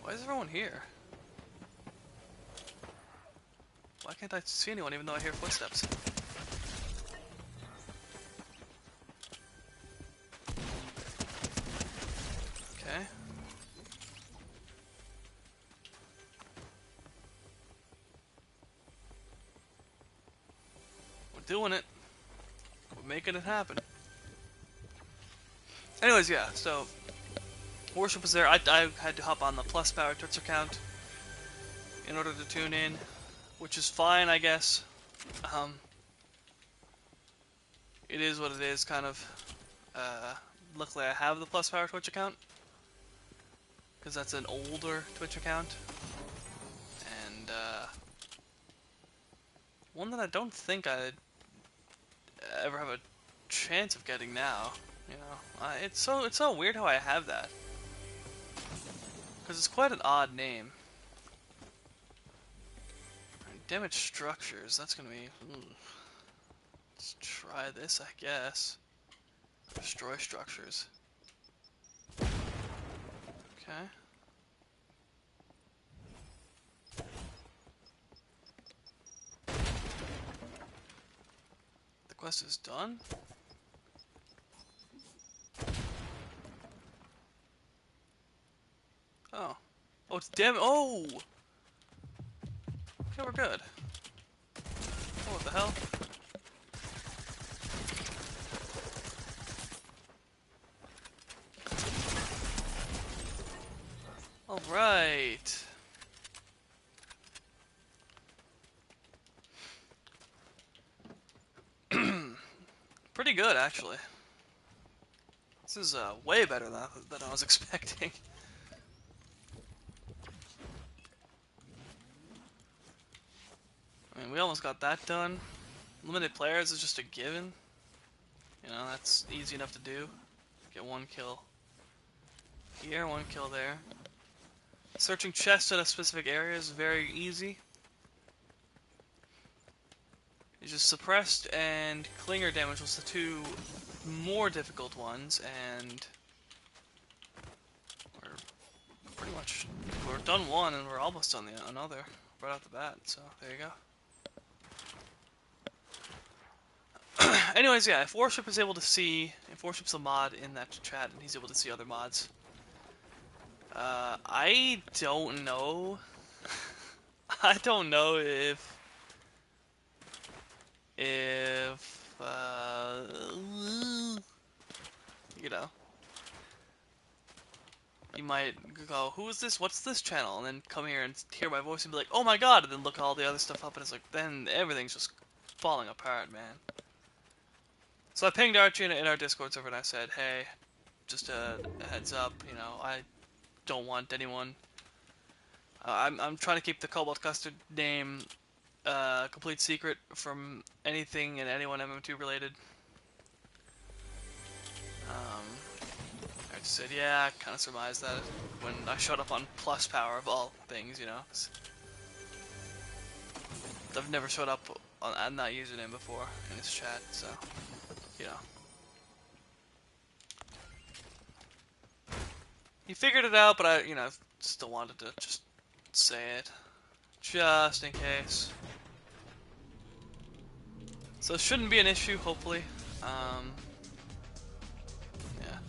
Why is everyone here? Why can't I see anyone even though I hear footsteps? Okay. We're doing it. We're making it happen. Anyways, yeah, so Worship was there. I had to hop on the plus power Twitch account in order to tune in, which is fine, I guess. It is what it is, kind of. Luckily, I have the plus power Twitch account because that's an older Twitch account, and one that I don't think I'd ever have a chance of getting now. You know, it's so weird how I have that because it's quite an odd name. Damage structures. That's gonna be. Let's try this, I guess. Destroy structures. Okay. The quest is done. Oh. Oh, it's Oh! Okay, we're good. Oh, what the hell? Alright. Pretty good, actually. This is way better than I was expecting. I mean, we almost got that done. Limited players is just a given. You know, that's easy enough to do. Get one kill here, one kill there. Searching chests at a specific area is very easy. It's just suppressed and clinger damage was the two more difficult ones, and we're pretty much we're done one and we're almost done the another right off the bat. So there you go. Anyways, yeah, if Warship is able to see, if Warship's a mod in that chat and he's able to see other mods, I don't know I don't know if you know, you might go, who is this? What's this channel? And then come here and hear my voice and be like, oh my god, and then look all the other stuff up, and it's like, then everything's just falling apart, man. So I pinged Archie in our Discord server and I said, hey, just a heads up, you know, I don't want anyone. I'm trying to keep the Cobalt Custard name complete secret from anything and anyone MM2 related. Um, I just said, yeah, I kind of surmised that when I showed up on Plus Power of all things, you know. I've never showed up on that username before in this chat, so, you know. He figured it out, but I, you know, still wanted to just say it. Just in case. So it shouldn't be an issue, hopefully. Um, yeah.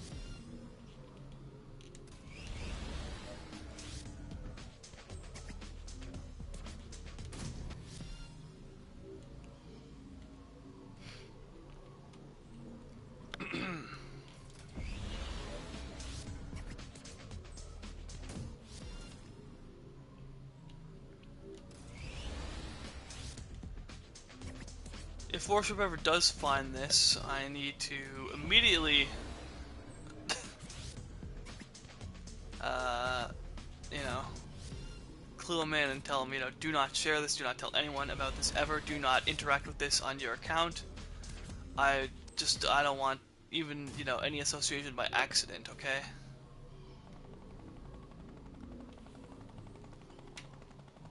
If Worship ever does find this, I need to immediately, uh, you know, clue him in and tell him, you know, do not share this, do not tell anyone about this ever, do not interact with this on your account. I don't want even, you know, any association by accident, okay?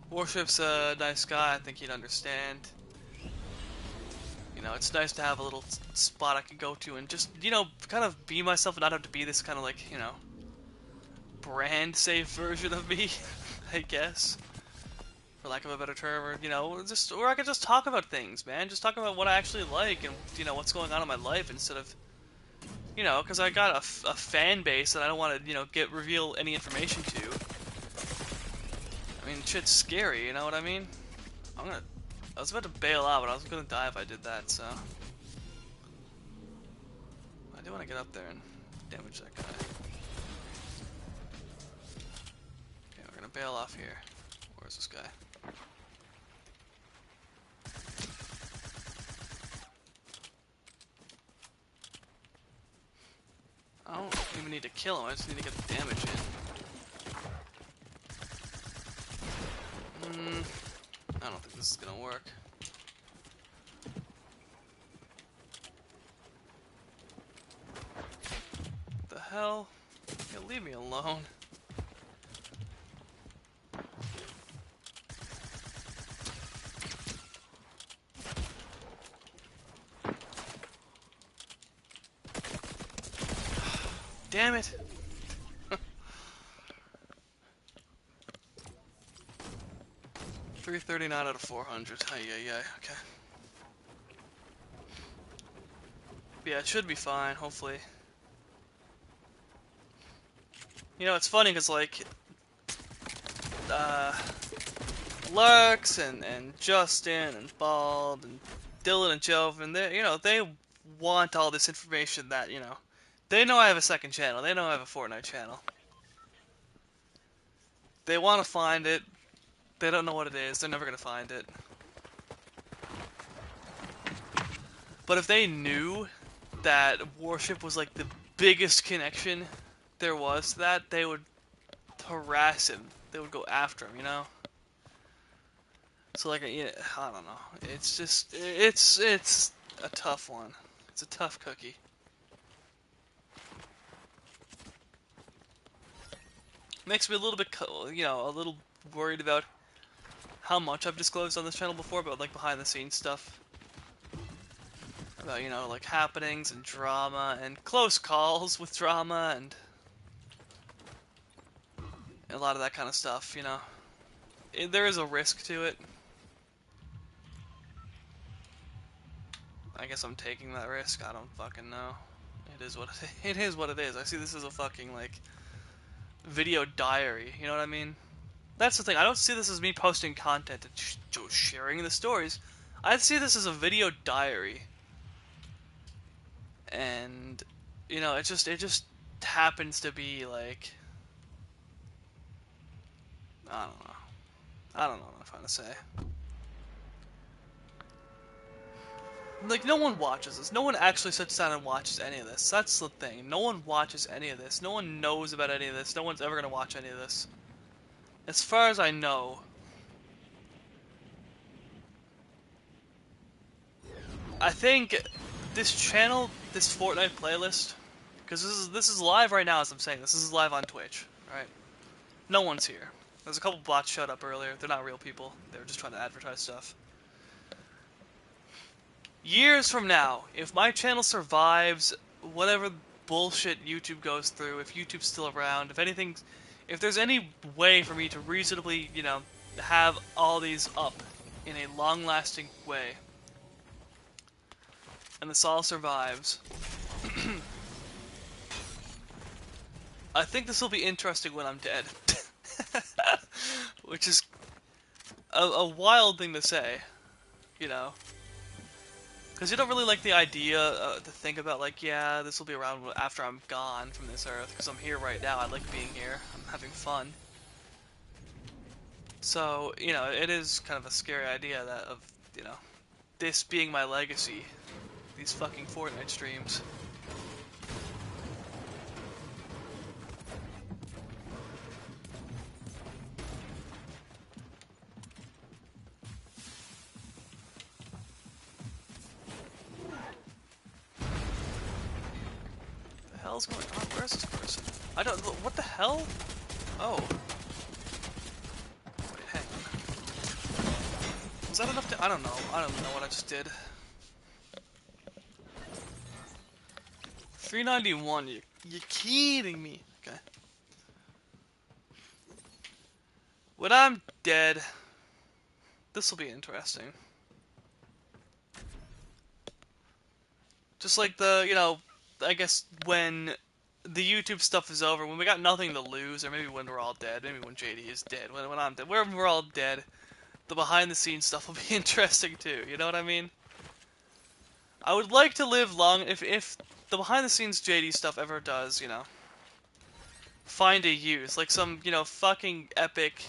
Worship's a nice guy, I think he'd understand. You know, it's nice to have a little spot I can go to and just, you know, kind of be myself and not have to be this kind of like, you know, brand safe version of me, I guess. For lack of a better term, or, you know, just, or I could just talk about things, man. Just talk about what I actually like and, you know, what's going on in my life instead of, you know, because I got a fan base that I don't want to, you know, reveal any information to. I mean, shit's scary, you know what I mean? I was about to bail out, but I was gonna die if I did that, so. I do want to get up there and damage that guy. Okay, we're gonna bail off here. Where's this guy? I don't even need to kill him, I just need to get the damage in. I don't think this is gonna work. What the hell? Yeah, leave me alone. Damn it! 339 out of 400. Yeah, okay. Yeah, it should be fine, hopefully. You know, it's funny because, like, uh, Lux and Justin and Bald and Dylan and Joven, they, you know, they want all this information that, you know, they know I have a second channel, they know I have a Fortnite channel. They want to find it, they don't know what it is, they're never gonna find it. But if they knew that Warship was like the biggest connection there was to that, they would harass him. They would go after him, you know? So like, yeah, I don't know. It's just, it's a tough one. It's a tough cookie. Makes me a little bit, you know, a little worried about how much I've disclosed on this channel before about like behind the scenes stuff. About, you know, like happenings and drama and close calls with drama and a lot of that kind of stuff, you know. There is a risk to it. I guess I'm taking that risk. I don't fucking know. It is what it is. What it is. I see this as a fucking like video diary. You know what I mean? That's the thing. I don't see this as me posting content and sharing the stories. I see this as a video diary, and it just happens to be like I don't know. I don't know what I'm trying to say. Like, no one watches this. No one actually sits down and watches any of this. That's the thing. No one watches any of this. No one knows about any of this. No one's ever gonna watch any of this. As far as I know, I think this channel, this Fortnite playlist, because this is live right now as I'm saying this. This is live on Twitch, right? No one's here. There's a couple bots showed up earlier. They're not real people. They were just trying to advertise stuff. Years from now, if my channel survives whatever bullshit YouTube goes through, if YouTube's still around, if there's any way for me to reasonably, have all these up in a long-lasting way, and this all survives, I think this will be interesting when I'm dead. Which is a wild thing to say, you know? Because you don't really like the idea to think about, like, yeah, this will be around after I'm gone from this earth, because I'm here right now. I like being here. I'm having fun. So, it is kind of a scary idea you know, this being my legacy. These fucking Fortnite streams. What the hell's going on? Where's this person? I don't. What the hell? Oh. Wait, hang on. Was that enough to. I don't know. I don't know what I just did. 391. You're kidding me. Okay. When I'm dead, this will be interesting. Just like I guess when the YouTube stuff is over, when we got nothing to lose, or maybe when we're all dead, maybe when JD is dead, when I'm dead, wherever we're all dead, the behind the scenes stuff will be interesting too. You know what I mean? I would like to live long if the behind the scenes JD stuff ever does, find a use, like some, fucking epic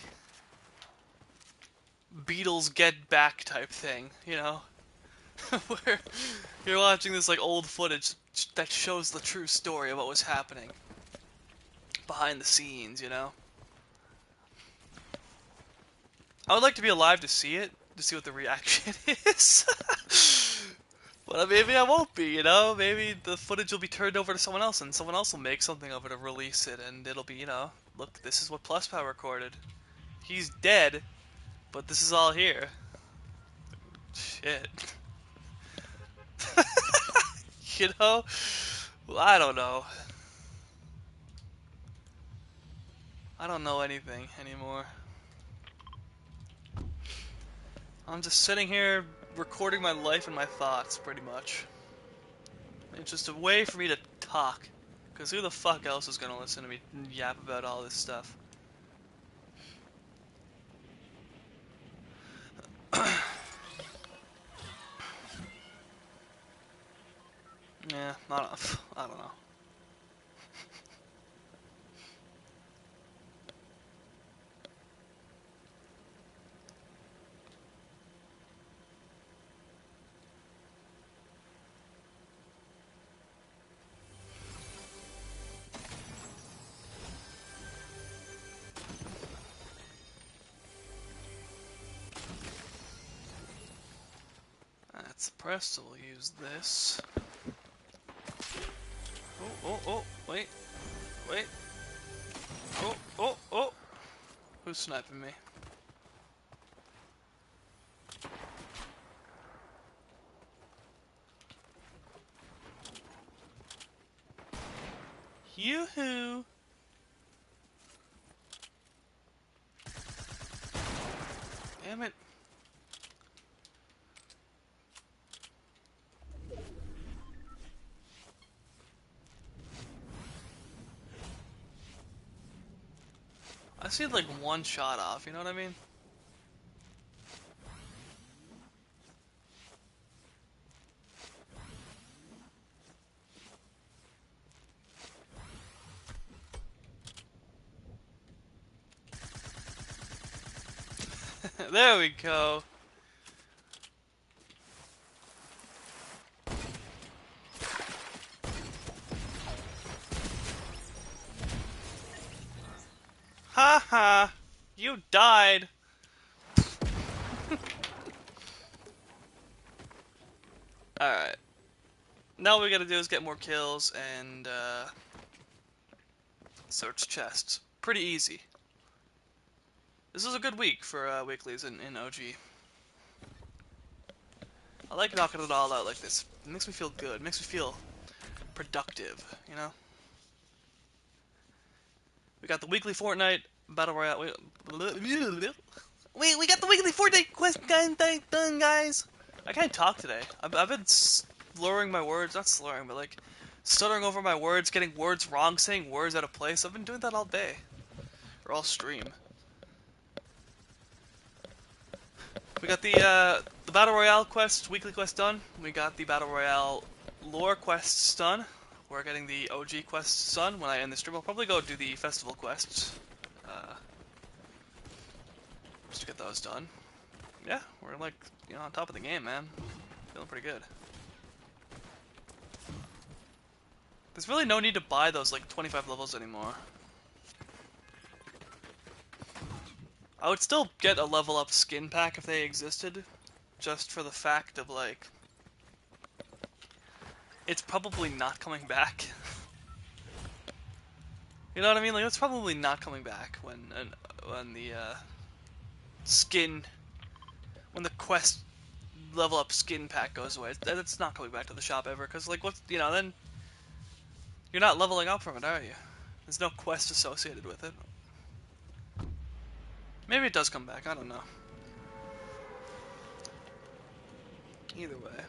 Beatles Get Back type thing, where you're watching this like old footage that shows the true story of what was happening behind the scenes. I would like to be alive to see it, to see what the reaction is. But maybe I won't be, Maybe the footage will be turned over to someone else, and someone else will make something of it and release it, and it'll be, look, this is what PlusPow recorded. He's dead, but this is all here. Shit. you know? Well, I don't know. I don't know anything anymore. I'm just sitting here recording my life and my thoughts, pretty much. It's just a way for me to talk. Because who the fuck else is gonna listen to me yap about all this stuff? Yeah, I don't know. That's pressed, so we'll use this. Wait, wait. Oh. Who's sniping me? Yoo-hoo! Damn it. I see like one shot off, you know what I mean? There we go. Ha ha! You died! Alright. Now what we gotta do is get more kills and search chests. Pretty easy. This is a good week for weeklies in OG. I like knocking it all out like this. It makes me feel good. It makes me feel productive, you know? We got the weekly Fortnite Battle Royale. We got the weekly Fortnite quest done, guys! I can't talk today. I've been slurring my words. Not slurring, but like stuttering over my words, getting words wrong, saying words out of place. I've been doing that all day. Or all stream. We got the Battle Royale quest, weekly quest done. We got the Battle Royale lore quests done. We're getting the OG quests done. When I end the stream, I'll probably go do the festival quests. Uh, just to get those done. Yeah, we're like, on top of the game, man. Feeling pretty good. There's really no need to buy those like 25 levels anymore. I would still get a level up skin pack if they existed, just for the fact of like, it's probably not coming back. You know what I mean? Like, it's probably not coming back when the skin, when the quest level up skin pack goes away. It's not coming back to the shop ever, because like, what's, then you're not leveling up from it, are you? There's no quest associated with it. Maybe it does come back, I don't know. Either way.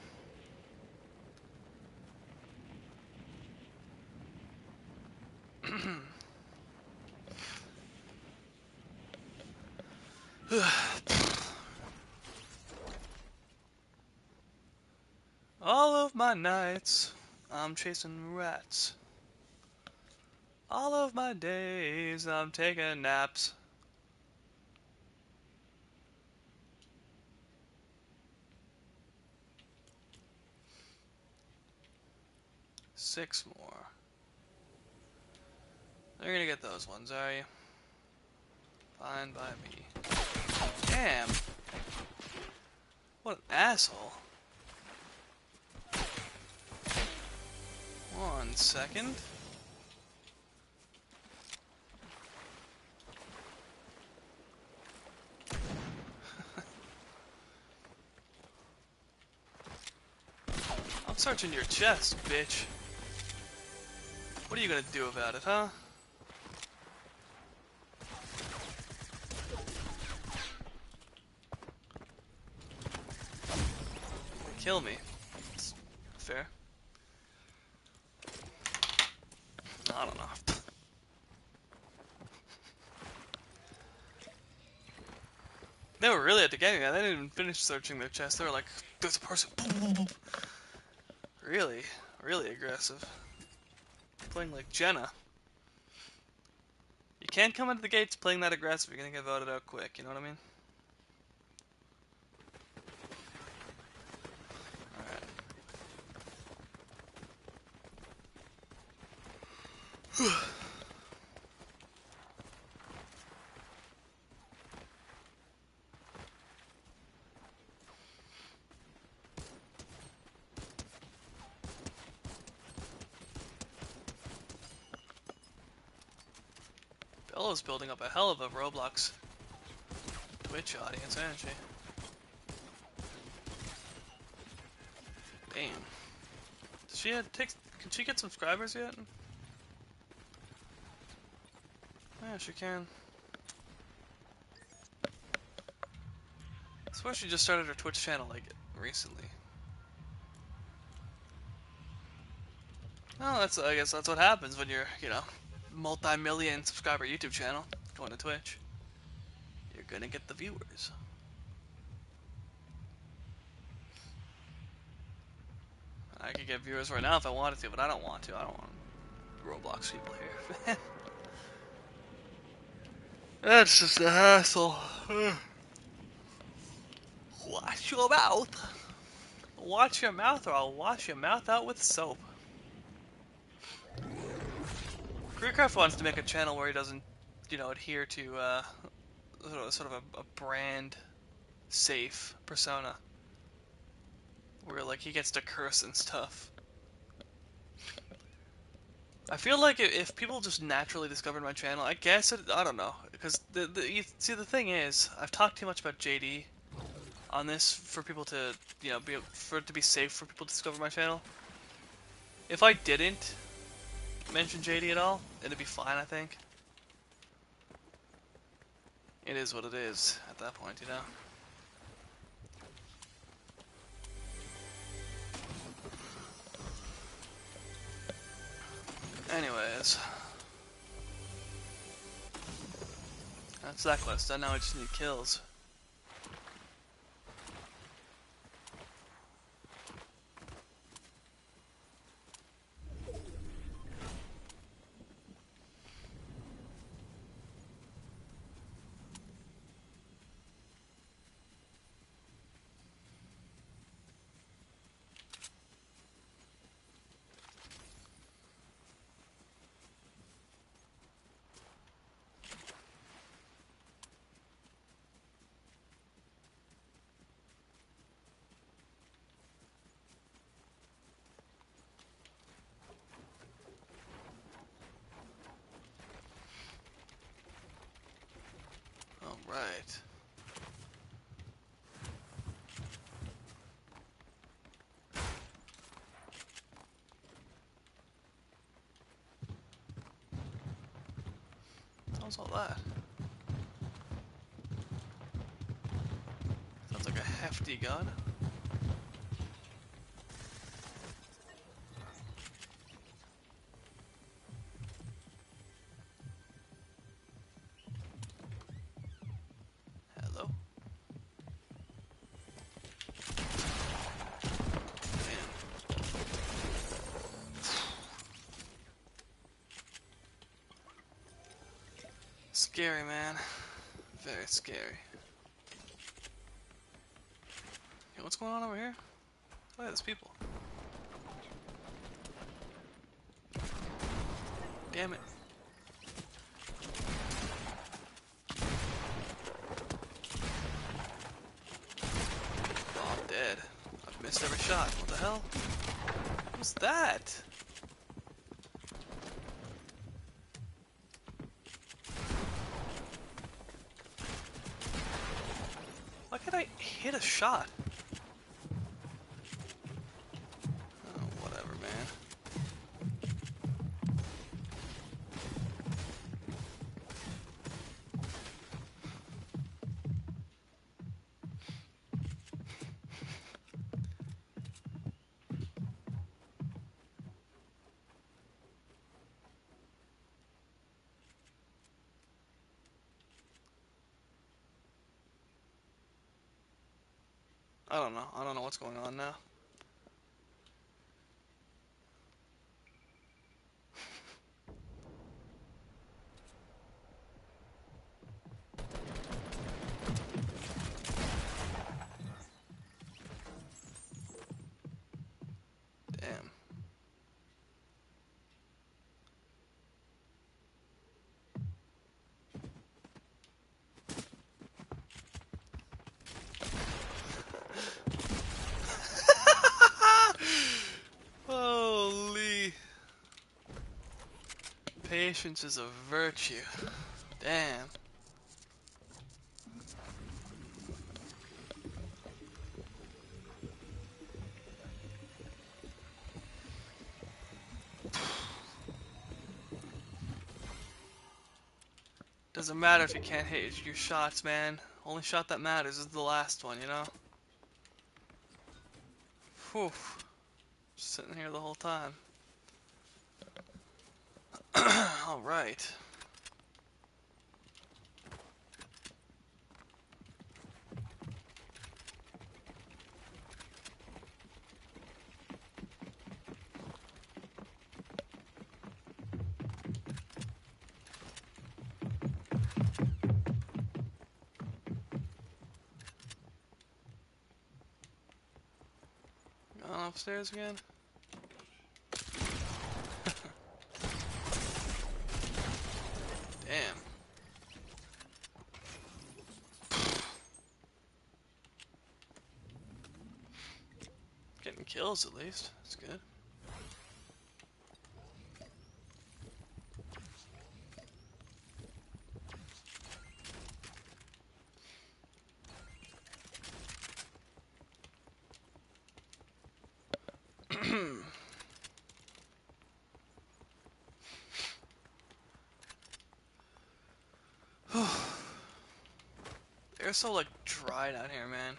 All of my nights, I'm chasing rats. All of my days, I'm taking naps. 6 more. You're gonna get those ones, are you? Fine by me. Damn! What an asshole. 1 second. I'm searching your chest, bitch. What are you gonna do about it, huh? Kill me. It's fair. I don't know. They were really at the getting that. They didn't even finish searching their chest. They were like, there's a person. Really, really aggressive. Playing like Jenna. You can't come into the gates playing that aggressive. You're gonna get voted out quick. You know what I mean? Alright. Bella's building up a hell of a Roblox Twitch audience, isn't she? Damn. Does she can she get subscribers yet? Yeah, she can. I swear she just started her Twitch channel like recently. Well, I guess that's what happens when you're, multi-million subscriber YouTube channel. going to Twitch, you're gonna get the viewers. I could get viewers right now if I wanted to, but I don't want to. I don't want Roblox people here. That's just a hassle. Watch your mouth. Watch your mouth, or I'll wash your mouth out with soap. Creecraft wants to make a channel where he doesn't, adhere to sort of a brand safe persona, where like he gets to curse and stuff. I feel like if people just naturally discovered my channel, I guess I don't know, because you see the thing is, I've talked too much about JD on this for people to, for it to be safe for people to discover my channel. If I didn't mention JD at all, it'd be fine, I think. It is what it is at that point, you know? Anyways, that's that quest. Now I just need kills. Alright. How's all that? Sounds like a hefty gun. Hello? Damn. Scary, man. Very scary. Hey, what's going on over here? Oh yeah, there's people. Damn it. Oh, I'm dead. I've missed every shot. What the hell? What was that? Why can't I hit a shot? Oh, whatever, man. I don't know. I don't know what's going on now. Damn. Holy. Patience is a virtue. Damn. Doesn't matter if you can't hit your shots, man. Only shot that matters is the last one, you know? Whew. Sitting here the whole time. Alright. upstairs again? Damn. Getting kills at least. That's good. Air's so like dry down here, man.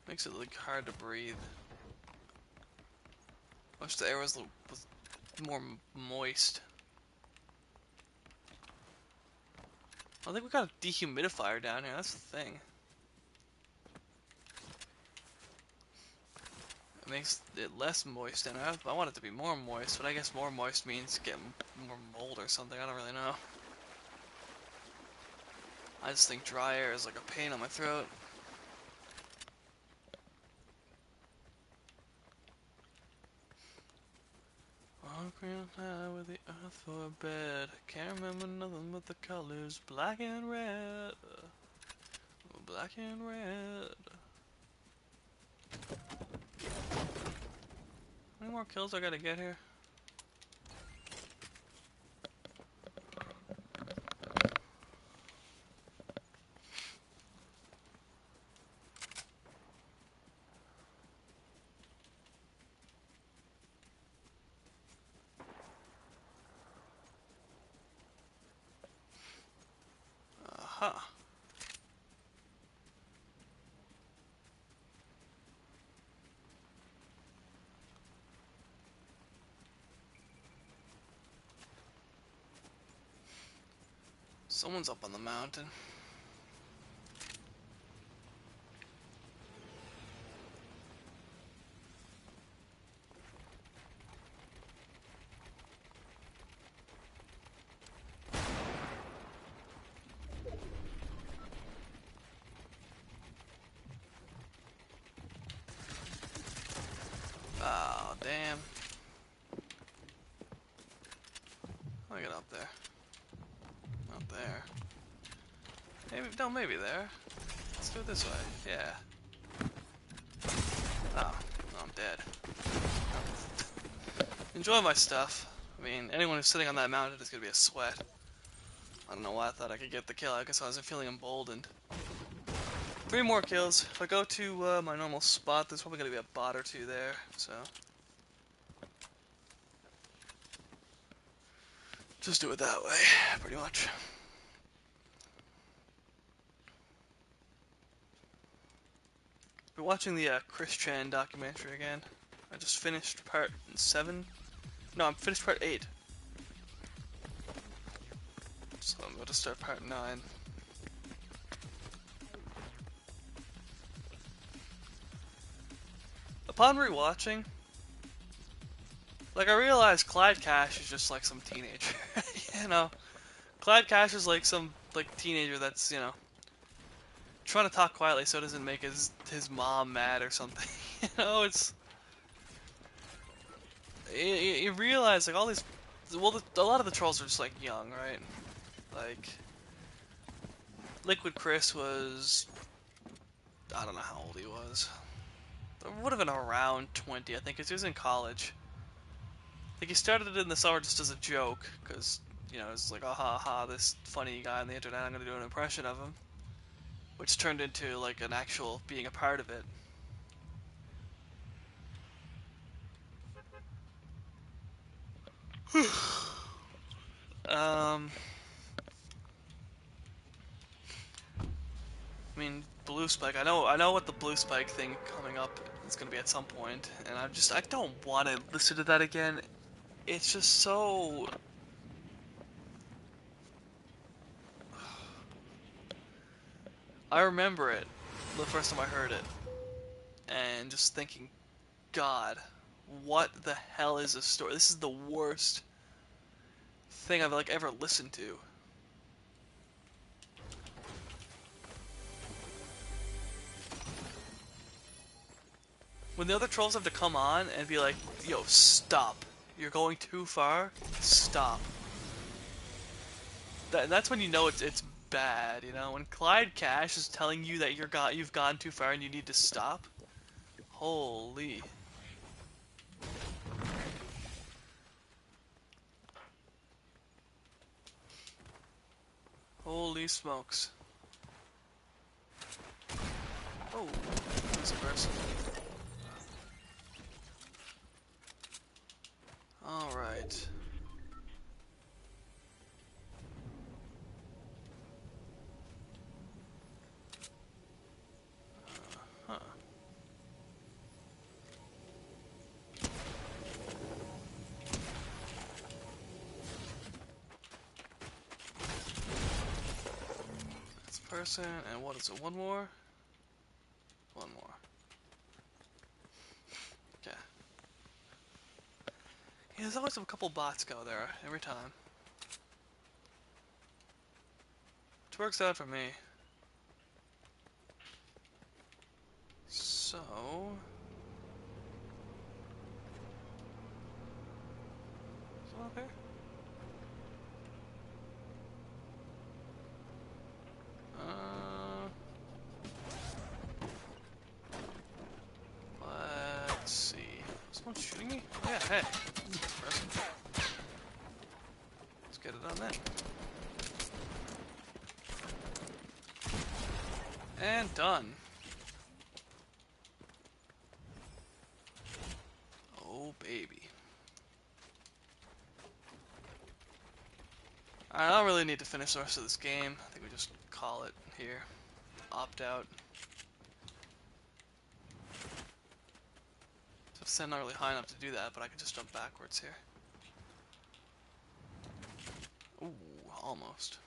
Makes it like hard to breathe. Wish the air was more moist. I think we got a dehumidifier down here. That's the thing. It makes it less moist, and I want it to be more moist, but I guess more moist means getting more mold or something. I don't really know. I just think dry air is like a pain on my throat. Walking high with the earth for a bed. Can't remember nothing but the colors black and red. Black and red. How many more kills I gotta get here? Aha. Someone's up on the mountain. Oh, damn. How do I get up there? Not there. Maybe, no, maybe there. Let's do it this way. Yeah. Oh, no, I'm dead. Enjoy my stuff. I mean, anyone who's sitting on that mountain is gonna be a sweat. I don't know why I thought I could get the kill. I guess I wasn't feeling emboldened. 3 more kills. If I go to my normal spot, there's probably gonna be a bot or two there, so. Just do it that way, pretty much. Been watching the Chris Chan documentary again. I just finished part 7. No, I'm finished part 8. So I'm about to start part 9. Upon rewatching, like I realized Clyde Cash is just like some teenager. You know, Clyde Cash is like some like teenager that's, you know, trying to talk quietly so it doesn't make his mom mad or something. You know, it's you realize like all these, well, a lot of the trolls are just like young, right? Like Liquid Chris was, I don't know how old he was. Would have been around 20, I think, because he was in college. I think he started it in the summer just as a joke, because, you know, it's like, ah ha ha, this funny guy on the internet, I'm gonna do an impression of him. Which turned into, like, an actual being a part of it. um, I mean, Blue Spike, I know what the Blue Spike thing coming up is gonna be at some point, and I don't want to listen to that again. It's just so. I remember it, the first time I heard it, and just thinking, God, what the hell is this story? This is the worst thing I've like ever listened to. when the other trolls have to come on and be like, yo, stop. You're going too far. Stop. That's when you know it's bad, you know? When Clyde Cash is telling you that you've gone too far and you need to stop. Holy. Holy smokes. Oh, that's a person. Alright. Huh. That's a person, and what is it? One more? One more. Okay. Yeah, there's always a couple bots go there every time. It works out for me. So, is one up here? Uh, let's see. Is someone shooting me? Oh, yeah, hey. Person. Let's get it on then. And done. Oh, baby. I don't really need to finish the rest of this game. I think we just call it here. Opt out. So I'm not really high enough to do that, but I can just jump backwards here. Ooh, almost.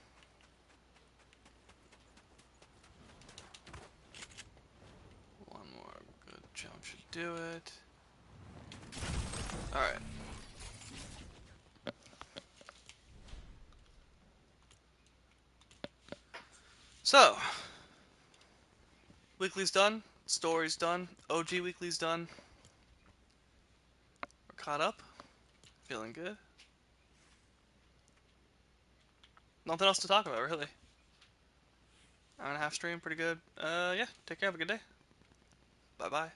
One more good jump should do it. Alright. So, weekly's done. Story's done. OG weekly's done. We're caught up. Feeling good. Nothing else to talk about, really. Hour and a half stream, pretty good. Yeah, take care, have a good day. Bye bye.